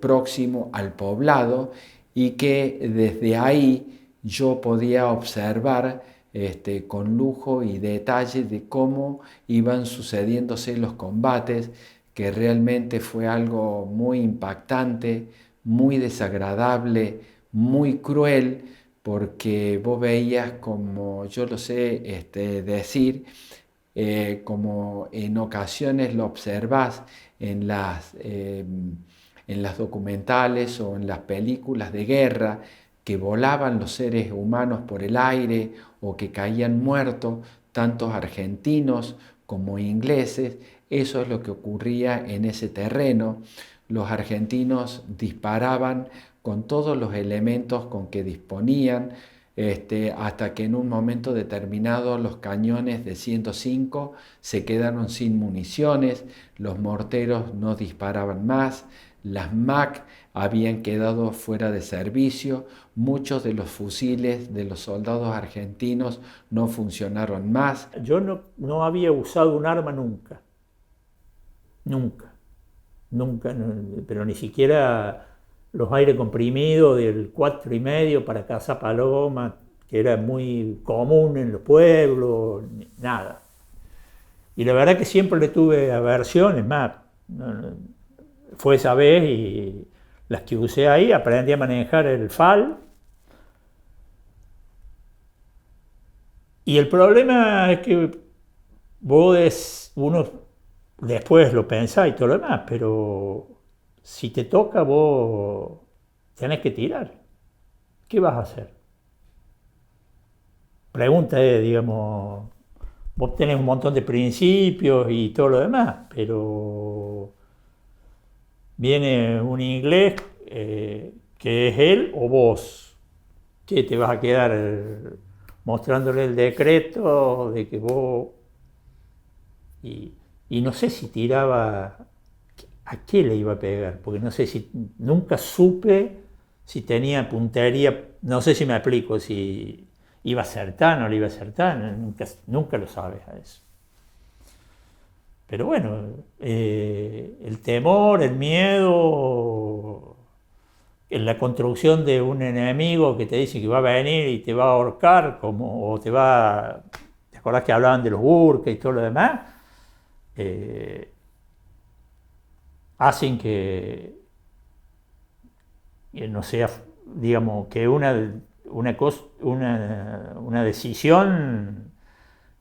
próximo al poblado, y que desde ahí yo podía observar con lujo y detalle de cómo iban sucediéndose los combates, que realmente fue algo muy impactante, muy desagradable, muy cruel, porque vos veías, como yo lo sé decir, como en ocasiones lo observás en las documentales o en las películas de guerra, que volaban los seres humanos por el aire o que caían muertos, tantos argentinos como ingleses. Eso es lo que ocurría en ese terreno. Los argentinos disparaban con todos los elementos con que disponían, hasta que en un momento determinado los cañones de 105 se quedaron sin municiones, los morteros no disparaban más, las MAC habían quedado fuera de servicio, muchos de los fusiles de los soldados argentinos no funcionaron más. Yo no había usado un arma nunca, pero ni siquiera los aire comprimidos del 4,5 para cazar paloma, que era muy común en los pueblos, nada. Y la verdad que siempre le tuve aversiones, más. Fue esa vez y las que usé ahí, aprendí a manejar el FAL. Y el problema es que uno después lo pensás y todo lo demás, pero si te toca, vos tenés que tirar. ¿Qué vas a hacer? Pregunta es, digamos, vos tenés un montón de principios y todo lo demás, pero viene un inglés que es él o vos, que te vas a quedar mostrándole el decreto de que vos... Y no sé si tiraba, ¿a qué le iba a pegar? Porque no sé si, nunca supe si tenía puntería, no sé si me explico, si iba a acertar o no le iba a acertar, nunca lo sabes a eso. Pero bueno, el temor, el miedo, en la construcción de un enemigo que te dice que va a venir y te va a ahorcar, o ¿te acordás que hablaban de los burkas y todo lo demás? Hacen que no sea, digamos, que una decisión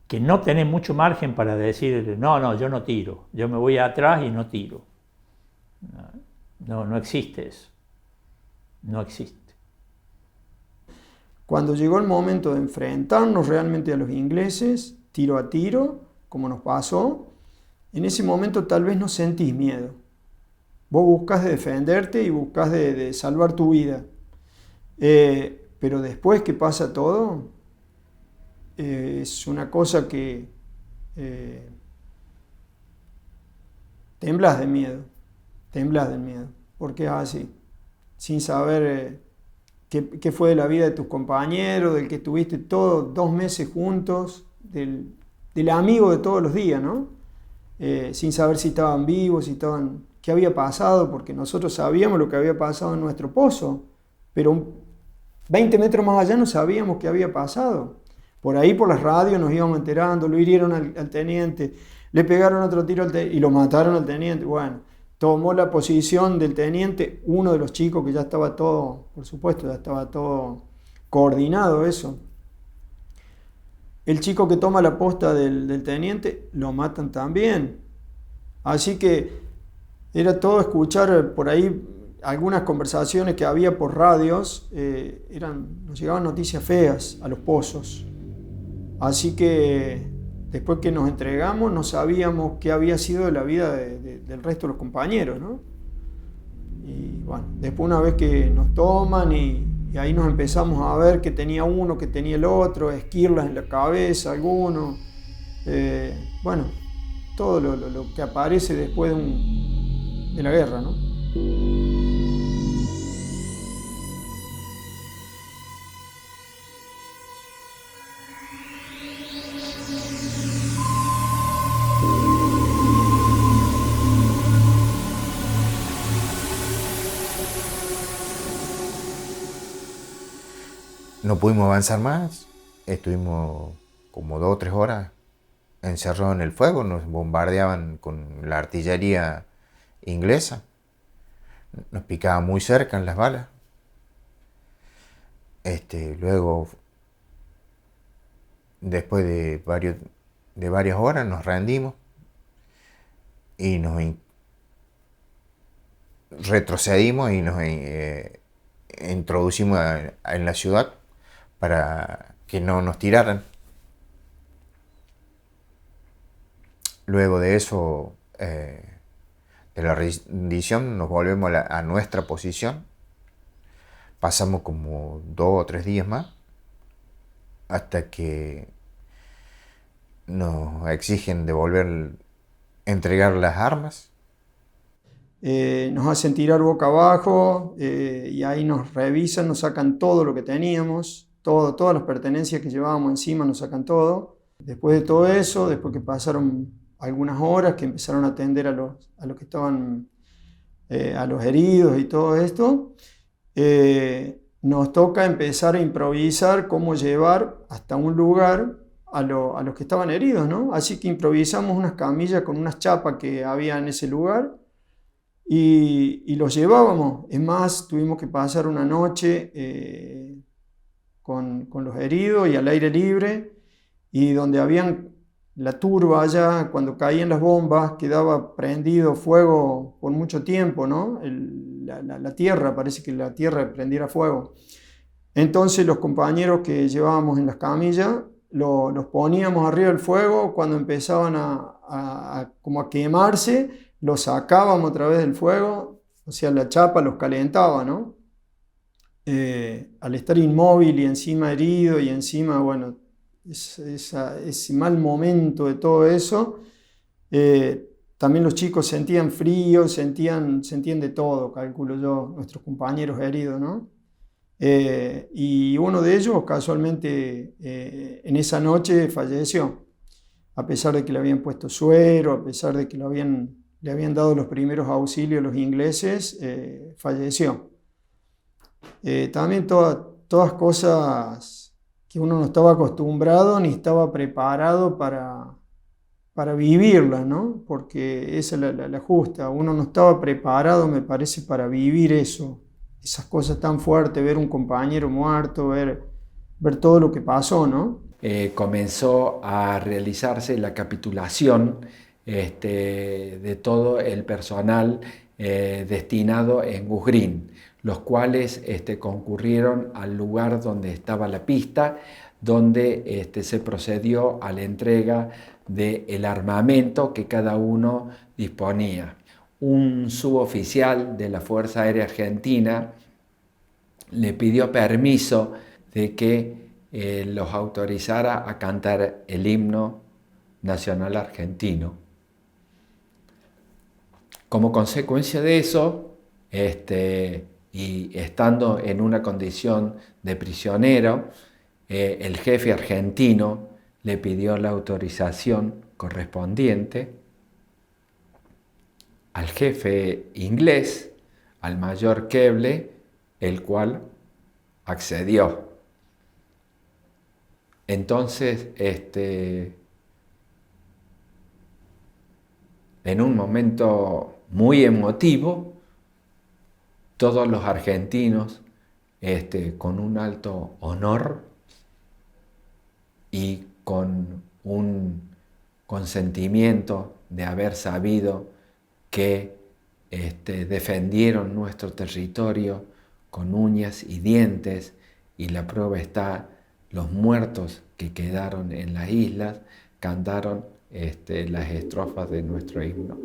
que no tenés mucho margen para decir, no, yo no tiro, yo me voy atrás y no tiro. No existe eso, no existe. Cuando llegó el momento de enfrentarnos realmente a los ingleses, tiro a tiro, como nos pasó, en ese momento tal vez no sentís miedo. Vos buscas de defenderte y buscas de salvar tu vida. Pero después que pasa todo, es una cosa que temblas de miedo, porque es así, sin saber qué fue de la vida de tus compañeros, del que estuviste todos 2 meses juntos, del amigo de todos los días, ¿no? Sin saber si estaban vivos, qué había pasado, porque nosotros sabíamos lo que había pasado en nuestro pozo, pero 20 metros más allá no sabíamos qué había pasado. Por ahí, por las radios, nos íbamos enterando, lo hirieron al teniente, le pegaron otro tiro y lo mataron al teniente. Bueno, tomó la posición del teniente, uno de los chicos, que ya estaba todo, por supuesto, ya estaba todo coordinado eso. El chico que toma la posta del teniente, lo matan también. Así que era todo escuchar por ahí algunas conversaciones que había por radios, nos llegaban noticias feas a los pozos. Así que después que nos entregamos no sabíamos qué había sido de la vida del resto de los compañeros, ¿no? Y bueno, después una vez que nos toman y ahí nos empezamos a ver que tenía uno, que tenía el otro, esquirlas en la cabeza, alguno. Bueno, todo lo que aparece después de la guerra, ¿no? no pudimos avanzar más, estuvimos como 2 o 3 horas encerrados en el fuego, nos bombardeaban con la artillería inglesa, nos picaba muy cerca en las balas. Luego, después de varias horas, nos rendimos y nos retrocedimos y nos introducimos en la ciudad para que no nos tiraran. Luego de eso, de la rendición, nos volvemos a nuestra posición. Pasamos como 2 o 3 días más hasta que nos exigen entregar las armas. Nos hacen tirar boca abajo y ahí nos revisan, nos sacan todo lo que teníamos, todas las pertenencias que llevábamos encima, nos sacan todo. Después de todo eso, después que pasaron algunas horas, que empezaron a atender a los que estaban, a los heridos y todo esto, nos toca empezar a improvisar cómo llevar hasta un lugar a los que estaban heridos, ¿no? Así que improvisamos unas camillas con unas chapas que había en ese lugar y los llevábamos. Es más, tuvimos que pasar una noche con los heridos y al aire libre, y donde habían la turba allá, cuando caían las bombas, quedaba prendido fuego por mucho tiempo, ¿no? La tierra, parece que la tierra prendiera fuego. Entonces los compañeros que llevábamos en las camillas, los poníamos arriba del fuego, cuando empezaban como a quemarse, los sacábamos a través del fuego, o sea, la chapa los calentaba, ¿no? Al estar inmóvil y encima herido y encima, bueno, ese mal momento de todo eso, también los chicos sentían frío, sentían de todo, calculo yo, nuestros compañeros heridos, ¿no? Y uno de ellos casualmente en esa noche falleció, a pesar de que le habían puesto suero, a pesar de que le habían dado los primeros auxilios los ingleses, falleció. También todas cosas que uno no estaba acostumbrado ni estaba preparado para vivirlas, ¿no? Porque esa es la justa. Uno no estaba preparado, me parece, para vivir eso, esas cosas tan fuertes, ver un compañero muerto, ver todo lo que pasó, ¿no? Comenzó a realizarse la capitulación de todo el personal destinado en Gusgrín, los cuales concurrieron al lugar donde estaba la pista, donde se procedió a la entrega del armamento que cada uno disponía. Un suboficial de la Fuerza Aérea Argentina le pidió permiso de que los autorizara a cantar el himno nacional argentino. Como consecuencia de eso, y estando en una condición de prisionero, el jefe argentino le pidió la autorización correspondiente al jefe inglés, al mayor Keble, el cual accedió. Entonces, en un momento muy emotivo, todos los argentinos, con un alto honor y con un consentimiento de haber sabido que defendieron nuestro territorio con uñas y dientes, y la prueba está, los muertos que quedaron en las islas cantaron las estrofas de nuestro himno.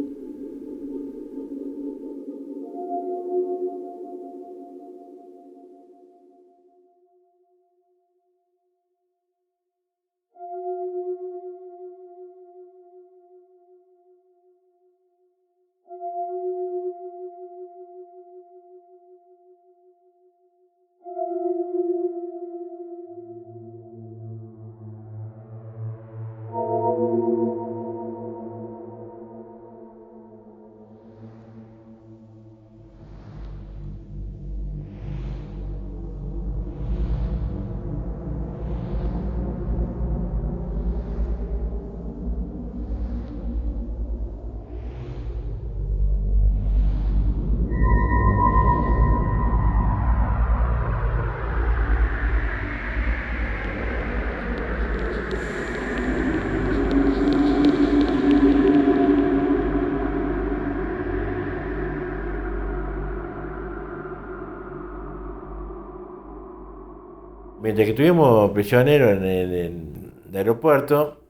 mientras que estuvimos prisioneros en el aeropuerto,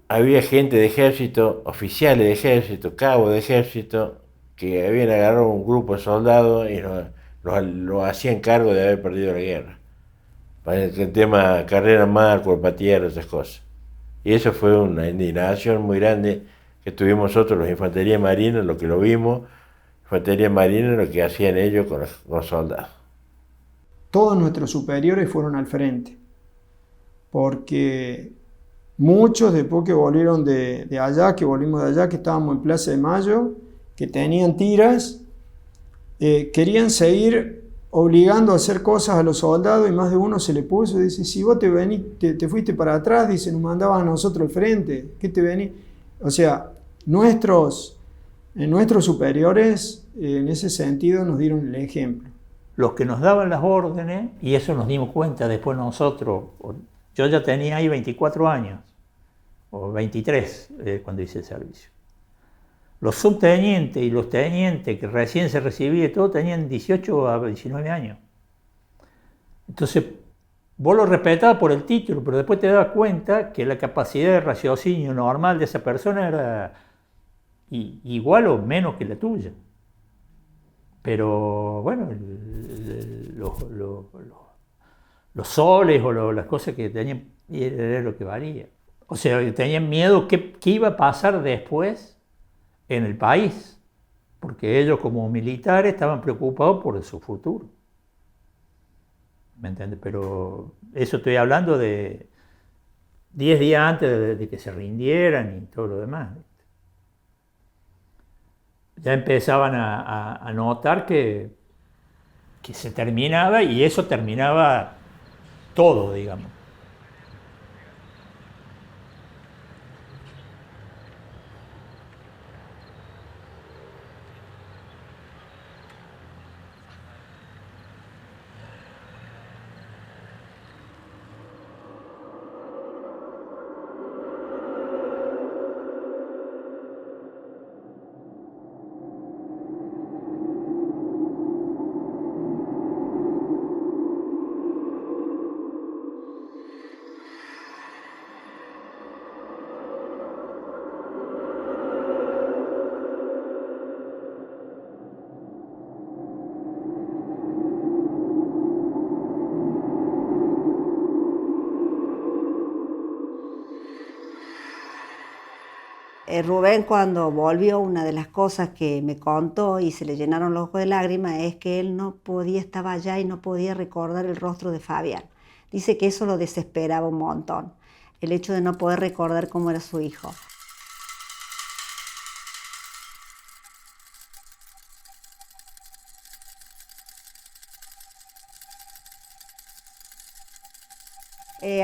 había gente de ejército, oficiales de ejército, cabos de ejército, que habían agarrado un grupo de soldados y lo hacían cargo de haber perdido la guerra. Para el tema carrera mar, cuerpo a tierra, esas cosas. Y eso fue una indignación muy grande que tuvimos nosotros, los infantería marina, lo que lo vimos, infantería marina, lo que hacían ellos con los soldados. Todos nuestros superiores fueron al frente, porque muchos después que volvieron de allá, que volvimos de allá, que estábamos en Plaza de Mayo, que tenían tiras, querían seguir obligando a hacer cosas a los soldados y más de uno se le puso y dice, si vos te fuiste para atrás, dice, nos mandabas a nosotros al frente, ¿qué te venís? O sea, nuestros superiores en ese sentido nos dieron el ejemplo. Los que nos daban las órdenes, y eso nos dimos cuenta después nosotros, yo ya tenía ahí 24 años, o 23 cuando hice el servicio. Los subtenientes y los tenientes que recién se recibían y todo tenían 18 a 19 años. Entonces, vos lo respetabas por el título, pero después te dabas cuenta que la capacidad de raciocinio normal de esa persona era igual o menos que la tuya. Pero bueno, los soles o las cosas que tenían era lo que valía. O sea, tenían miedo qué iba a pasar después en el país, porque ellos como militares estaban preocupados por su futuro. ¿Me entiendes? Pero eso estoy hablando de 10 días antes de que se rindieran y todo lo demás. Ya empezaban a notar que se terminaba y eso terminaba todo, digamos. Rubén, cuando volvió, una de las cosas que me contó y se le llenaron los ojos de lágrimas es que él no podía, estaba allá y no podía recordar el rostro de Fabián. Dice que eso lo desesperaba un montón, el hecho de no poder recordar cómo era su hijo.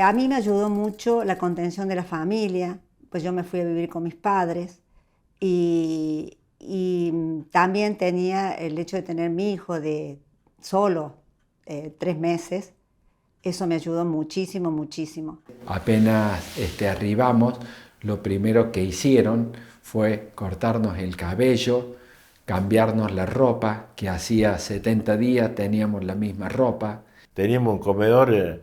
A mí me ayudó mucho la contención de la familia, pues yo me fui a vivir con mis padres y también tenía el hecho de tener mi hijo de solo 3 meses, eso me ayudó muchísimo, muchísimo. Apenas arribamos, lo primero que hicieron fue cortarnos el cabello, cambiarnos la ropa, que hacía 70 días teníamos la misma ropa. Teníamos un comedor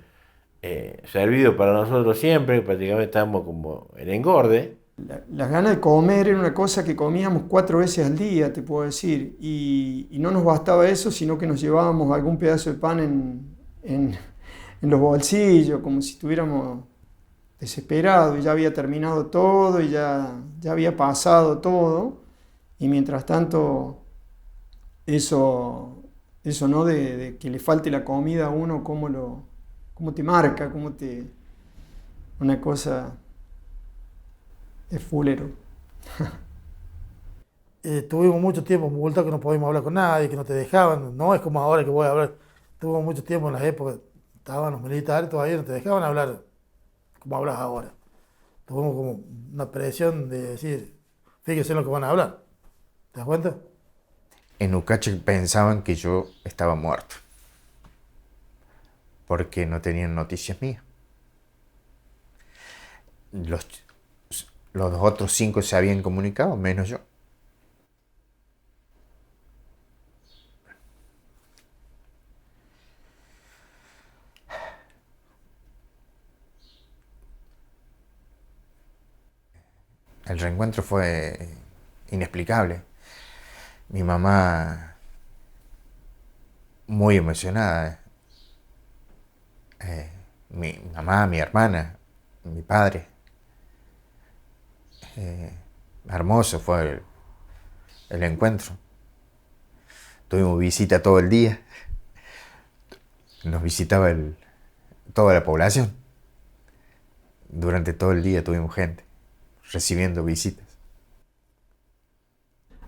servido para nosotros siempre, prácticamente estábamos como en engorde. Las ganas de comer era una cosa que comíamos 4 veces al día, te puedo decir, y no nos bastaba eso, sino que nos llevábamos algún pedazo de pan en los bolsillos, como si estuviéramos desesperados, y ya había terminado todo, y ya había pasado todo, y mientras tanto, eso ¿no? de que le falte la comida a uno, cómo te marca, una cosa de fulero. Tuvimos mucho tiempo multados que no podíamos hablar con nadie, que no te dejaban, no es como ahora que voy a hablar. Tuvimos mucho tiempo en las épocas, estaban los militares, todavía no te dejaban hablar como hablas ahora. Tuvimos como una presión de decir, fíjense en lo que van a hablar. ¿Te das cuenta? En Ucacha pensaban que yo estaba muerto, porque no tenían noticias mías. Los otros 5 se habían comunicado, menos yo. El reencuentro fue inexplicable. Mi mamá muy emocionada. Mi mamá, mi hermana, mi padre. Hermoso fue el encuentro. Tuvimos visita todo el día. Nos visitaba toda la población. Durante todo el día tuvimos gente recibiendo visitas.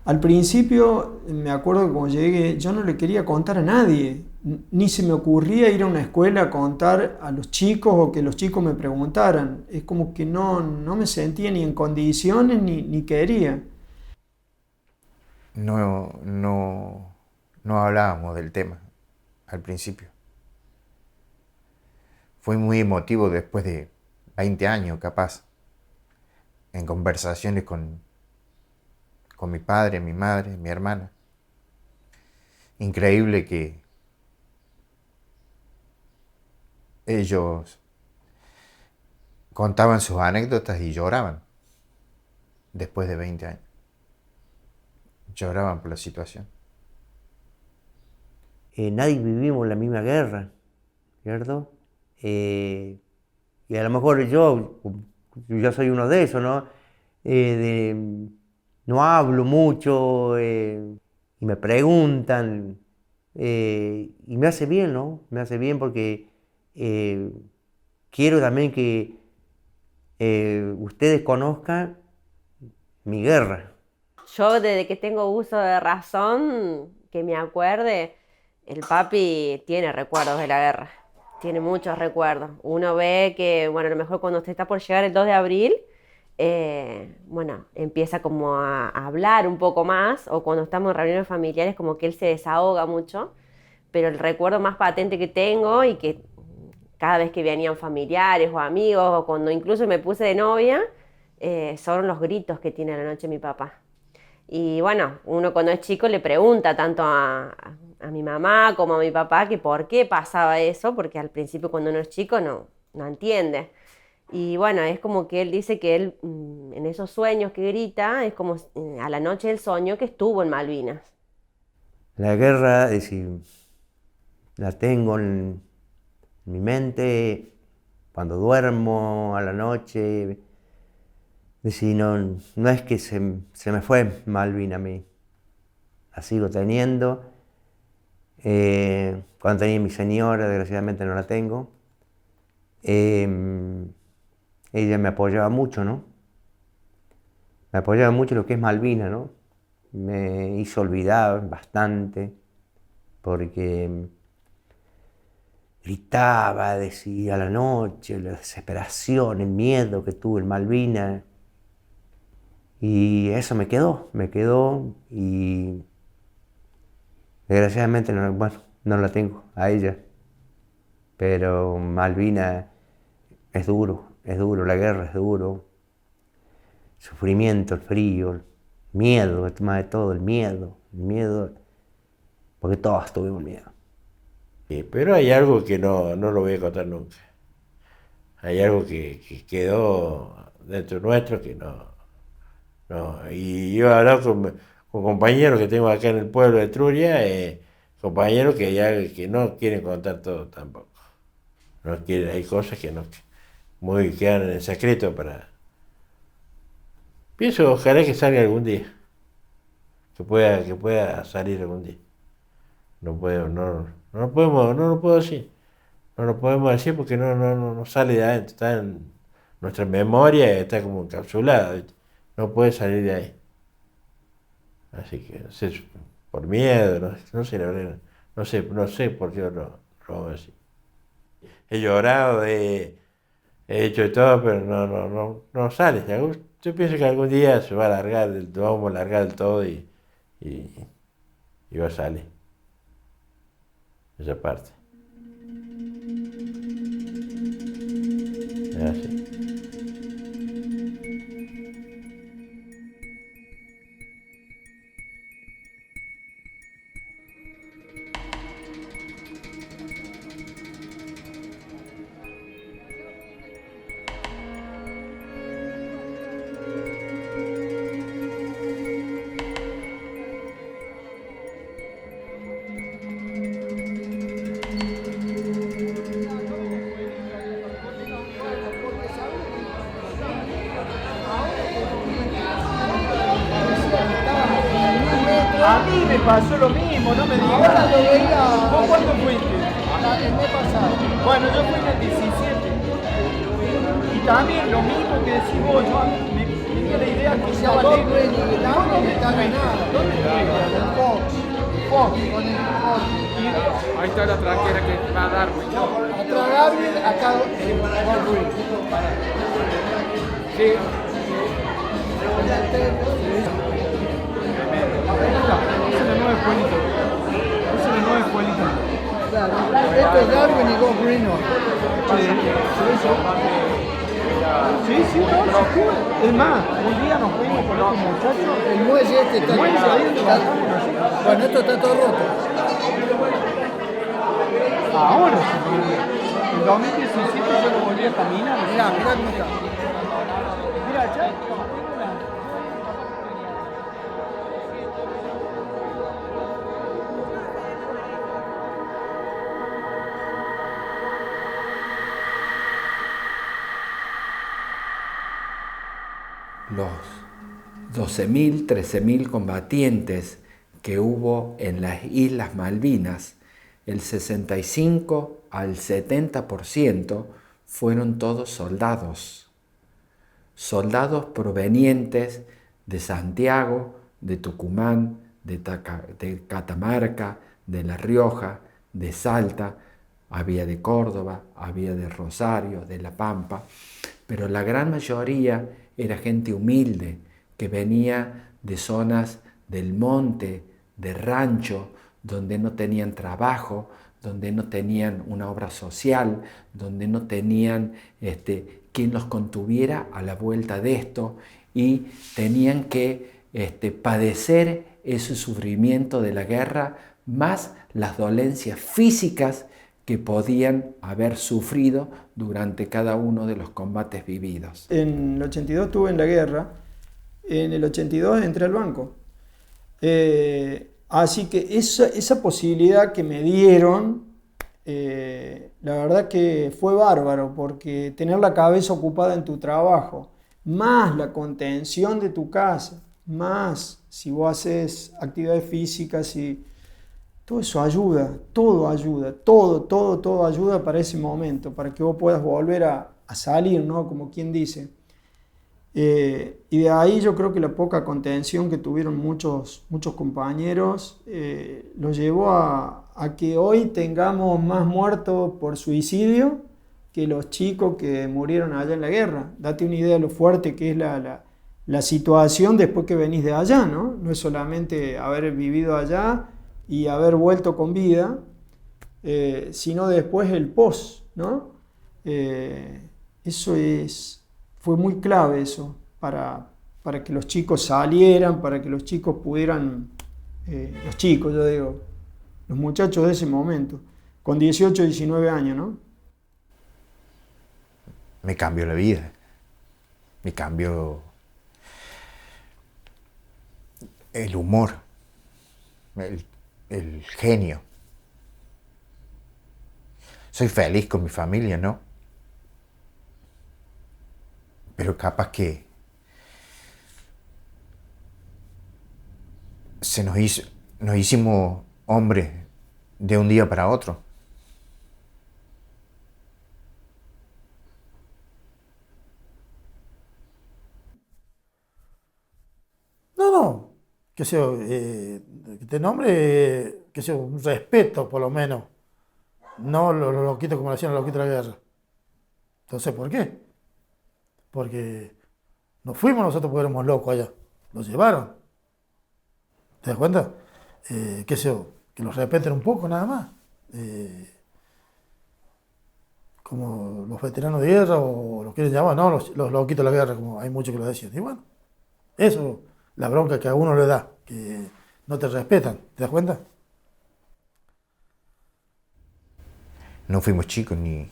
Al principio, me acuerdo que cuando llegué, yo no le quería contar a nadie. Ni se me ocurría ir a una escuela a contar a los chicos o que los chicos me preguntaran. Es como que no me sentía ni en condiciones ni quería. No hablábamos del tema al principio. Fue muy emotivo después de 20 años, capaz, en conversaciones con mi padre, mi madre, mi hermana. Increíble que ellos contaban sus anécdotas y lloraban después de 20 años. Lloraban por la situación. Nadie vivimos la misma guerra, ¿cierto? Y a lo mejor yo soy uno de esos, ¿no? No hablo mucho y me preguntan y me hace bien, ¿no? Me hace bien porque quiero también que ustedes conozcan mi guerra. Yo desde que tengo uso de razón, que me acuerde, el papi tiene recuerdos de la guerra, tiene muchos recuerdos. Uno ve que, bueno, a lo mejor cuando usted está por llegar el 2 de abril, bueno, empieza como a hablar un poco más, o cuando estamos en reuniones familiares como que él se desahoga mucho, pero el recuerdo más patente que tengo y que cada vez que venían familiares o amigos, o cuando incluso me puse de novia, son los gritos que tiene a la noche mi papá. Y bueno, uno cuando es chico le pregunta tanto a mi mamá como a mi papá que por qué pasaba eso, porque al principio cuando uno es chico no entiende. Y bueno, es como que él dice que él en esos sueños que grita, es como a la noche del sueño que estuvo en Malvinas. La guerra, es decir, la tengo en mi mente cuando duermo a la noche. Es decir, no es que se me fue Malvina a mí, la sigo teniendo. Cuando tenía mi señora, desgraciadamente no la tengo. Ella me apoyaba mucho, ¿no? Me apoyaba mucho en lo que es Malvina, ¿no? Me hizo olvidar bastante, porque gritaba, decía a la noche, la desesperación, el miedo que tuve en Malvina. Y eso me quedó y desgraciadamente no la tengo a ella. Pero Malvina es duro, la guerra es duro. El sufrimiento, el frío, el miedo, más de todo, el miedo, porque todos tuvimos miedo. Sí, pero hay algo que no lo voy a contar nunca. Hay algo que quedó dentro nuestro que no. Y yo he hablado con compañeros que tengo acá en el pueblo de Etruria, compañeros que no quieren contar todo tampoco. No quieren, hay cosas que quedan en secreto para. Pienso, ojalá que salga algún día. Que pueda salir algún día. No lo puedo decir. No lo podemos decir porque no sale de adentro. Está en nuestra memoria, está como encapsulado. No puede salir de ahí. Así que, no sé, por miedo, no sé la verdad. No sé por qué lo vamos a decir. He llorado, he hecho de todo, pero no sale. Yo pienso que algún día se va a alargar, vamos a alargar del todo y va a salir esa parte. Así. mí me pasó lo mismo, no me digas. Ahora lo veía. ¿Vos cuándo fuiste? El mes pasado. Bueno, yo fui en el 17. Y también lo mismo que decís vos, yo me tenía la idea que Se estaba llama lejos. no está ganado. ¿Dónde estuviste? En Fox. Fox. Con el Fox. Ahí está la tranquera que va a Darwin. Atrás Darwin, acá en Darwin. Sí. Esa es la nueva escuelita. Esa es la nueva escuelita. Claro, esto es Darwin y Go Greenwood. Sí, no, se jura. Es más, un día nos fuimos con otros muchachos. El muelle este está... Bueno, esto está todo roto. Ahora, en 2017 yo lo volví a caminar. Mirá cómo está. Mirá, ya. Los 12.000, 13.000 combatientes que hubo en las Islas Malvinas, el 65 al 70% fueron todos soldados. Soldados provenientes de Santiago, de Tucumán, de Catamarca, de La Rioja, de Salta, había de Córdoba, había de Rosario, de La Pampa, pero la gran mayoría era gente humilde que venía de zonas del monte, de rancho, donde no tenían trabajo, donde no tenían una obra social, donde no tenían quien los contuviera a la vuelta de esto, y tenían que padecer ese sufrimiento de la guerra, más las dolencias físicas que podían haber sufrido durante cada uno de los combates vividos. En el 82 estuve en la guerra, en el 82 entré al banco. Así que esa posibilidad que me dieron, la verdad que fue bárbaro, porque tener la cabeza ocupada en tu trabajo, más la contención de tu casa, más si vos haces actividades físicas y todo eso ayuda, todo ayuda, todo ayuda para ese momento, para que vos puedas volver a salir, ¿no? Como quien dice. Y de ahí yo creo que la poca contención que tuvieron muchos compañeros los llevó a que hoy tengamos más muertos por suicidio que los chicos que murieron allá en la guerra. Date una idea de lo fuerte que es la situación después que venís de allá, ¿no? No es solamente haber vivido allá y haber vuelto con vida, sino después el post, ¿no? Fue muy clave eso, para que los chicos salieran, para que los chicos pudieran, los chicos, yo digo, los muchachos de ese momento, con 18, 19 años, ¿no? Me cambió la vida, me cambió el humor, el genio. Soy feliz con mi familia, ¿no? Pero capaz que nos hicimos hombres de un día para otro. No, que sea, que te nombre, que sea un respeto por lo menos, no los loquitos como le hacían los loquitos de la guerra. Entonces, ¿por qué? Porque no fuimos nosotros porque éramos locos allá, los llevaron. ¿Te das cuenta? Que los respeten un poco nada más. Como los veteranos de guerra o los quieren llamar, no, los loquitos de la guerra, como hay muchos que lo decían. Y bueno, eso, la bronca que a uno le da, que no te respetan, ¿te das cuenta? No fuimos chicos ni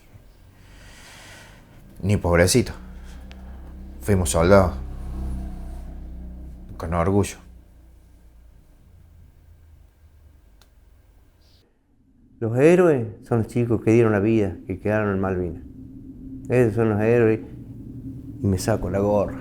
pobrecitos. Fuimos soldados, con orgullo. Los héroes son los chicos que dieron la vida, que quedaron en Malvinas. Esos son los héroes y me saco la gorra.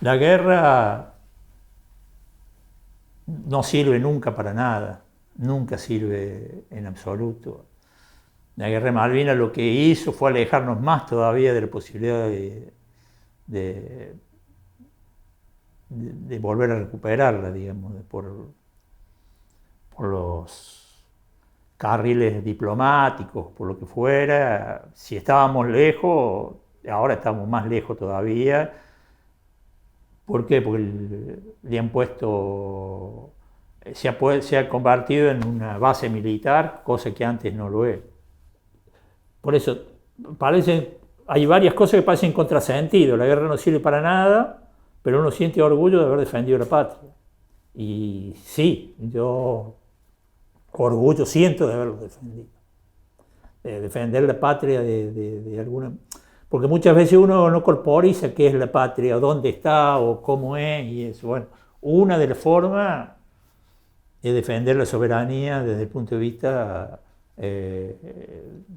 La guerra no sirve nunca para nada, nunca sirve en absoluto. La guerra de Malvinas lo que hizo fue alejarnos más todavía de la posibilidad de volver a recuperarla, digamos, por los carriles diplomáticos, por lo que fuera. Si estábamos lejos, ahora estamos más lejos todavía. ¿Por qué? Porque le han puesto, se ha convertido en una base militar, cosa que antes no lo es. Por eso, hay varias cosas que parecen contrasentido. La guerra no sirve para nada, pero uno siente orgullo de haber defendido la patria. Y sí, yo orgullo siento de haberlo defendido. De defender la patria de alguna... Porque muchas veces uno no corporiza qué es la patria, o dónde está, o cómo es, y eso. Bueno, una de las formas es defender la soberanía desde el punto de vista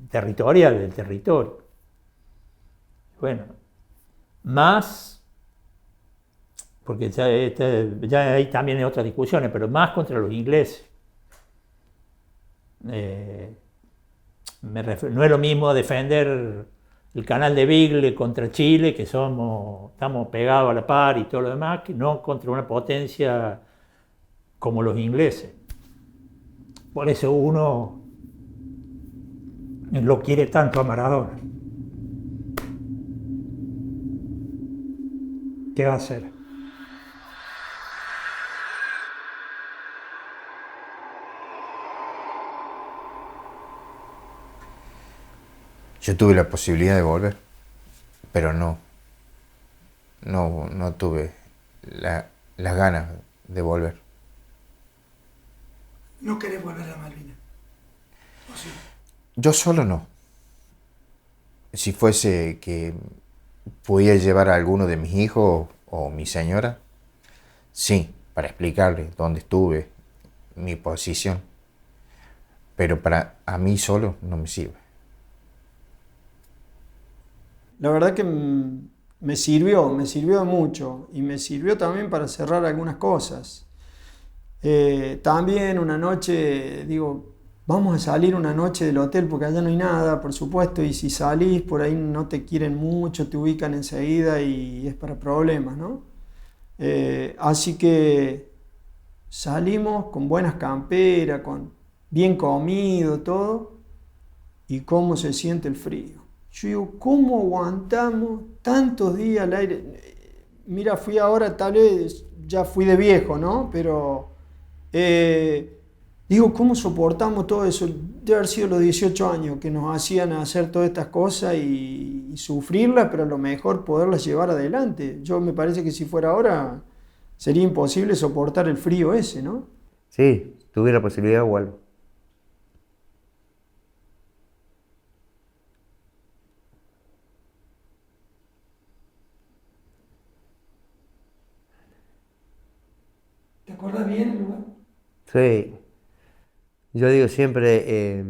territorial del territorio. Bueno, más, porque ya hay también otras discusiones, pero más contra los ingleses. No es lo mismo defender el canal de Beagle contra Chile, que estamos pegados a la par y todo lo demás, que no contra una potencia como los ingleses. Por eso uno lo quiere tanto a Maradona. ¿Qué va a hacer? Yo tuve la posibilidad de volver, pero no tuve las ganas de volver. ¿No querés volver a Malvinas? ¿O sí? Yo solo no. Si fuese que pudiera llevar a alguno de mis hijos o mi señora, sí, para explicarle dónde estuve, mi posición. Pero a mí solo no me sirve. La verdad que me sirvió mucho, y me sirvió también para cerrar algunas cosas. También una noche, digo, vamos a salir una noche del hotel porque allá no hay nada, por supuesto, y si salís por ahí no te quieren mucho, te ubican enseguida y es para problemas, ¿no? Así que salimos con buenas camperas, con bien comido, todo, y cómo se siente el frío. Yo digo, ¿cómo aguantamos tantos días al aire? Mira, fui ahora, tal vez ya fui de viejo, ¿no? Pero digo, ¿cómo soportamos todo eso? Debe haber sido los 18 años que nos hacían hacer todas estas cosas y sufrirlas, pero a lo mejor poderlas llevar adelante. Yo me parece que si fuera ahora sería imposible soportar el frío ese, ¿no? Sí, tuviera la posibilidad, vuelvo. ¿Te acuerdas bien el lugar? Sí. Yo digo siempre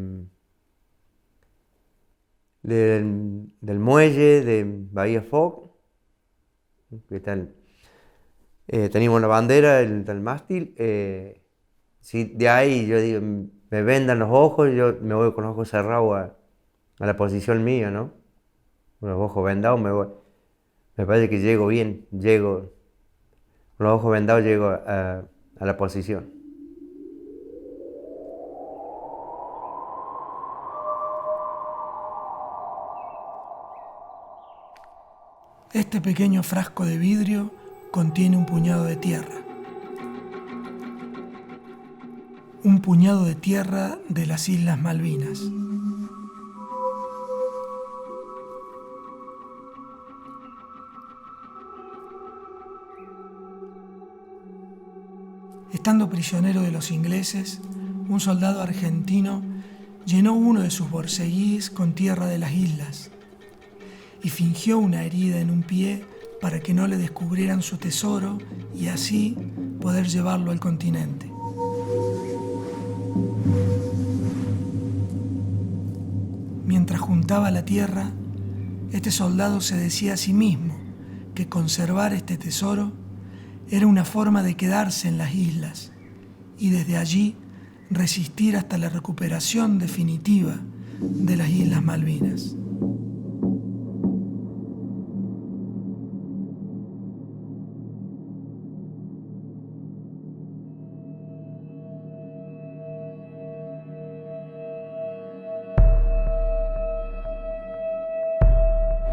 del muelle de Bahía Foc, que teníamos la bandera del mástil. Si de ahí yo digo, me vendan los ojos, yo me voy con los ojos cerrados a la posición mía, ¿no? Con los ojos vendados me voy. Me parece que llego bien, con los ojos vendados llego a la posición. Este pequeño frasco de vidrio contiene un puñado de tierra. Un puñado de tierra de las Islas Malvinas. Estando prisionero de los ingleses, un soldado argentino llenó uno de sus borceguíes con tierra de las islas y fingió una herida en un pie para que no le descubrieran su tesoro y así poder llevarlo al continente. Mientras juntaba la tierra, este soldado se decía a sí mismo que conservar este tesoro era una forma de quedarse en las islas y desde allí resistir hasta la recuperación definitiva de las Islas Malvinas.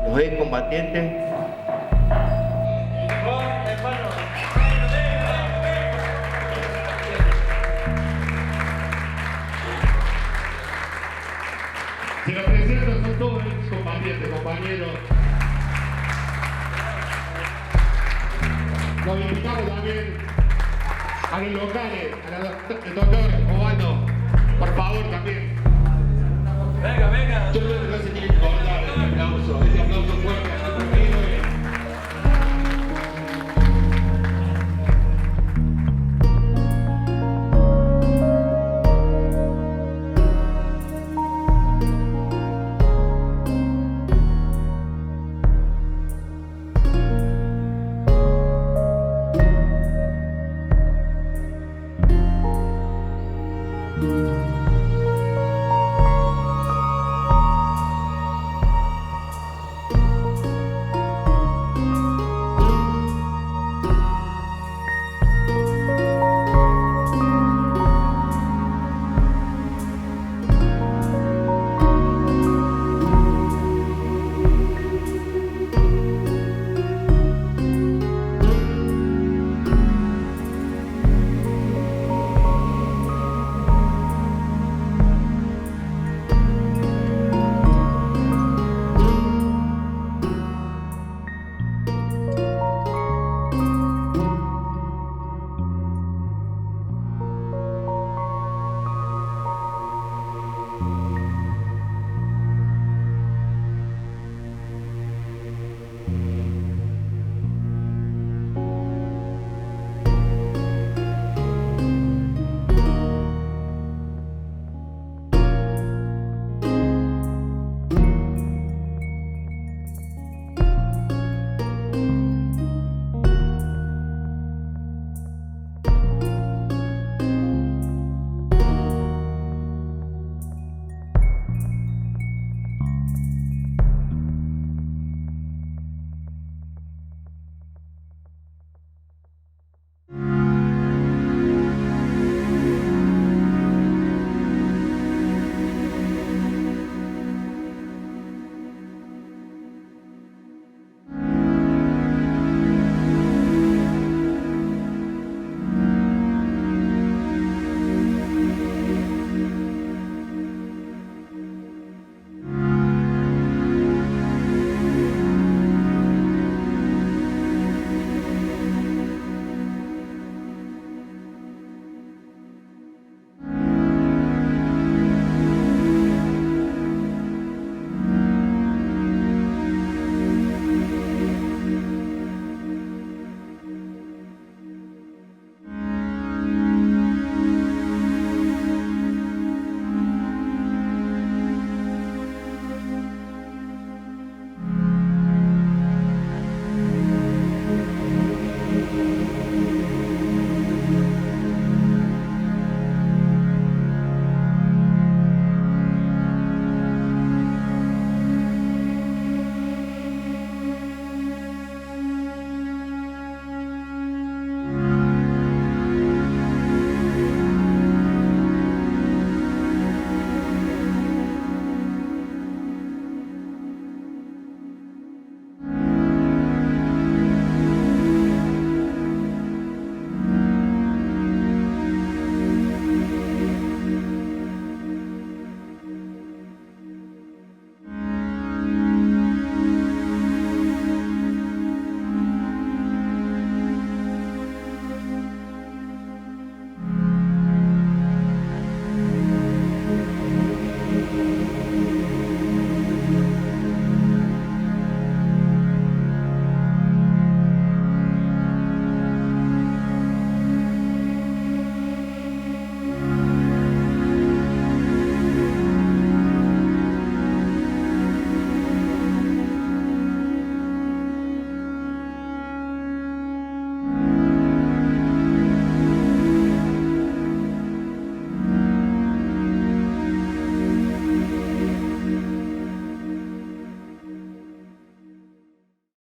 Los excombatientes se lo presento, son todos excombatientes, compañeros. Nos invitamos también a los locales, al doctor Osvaldo, por favor también.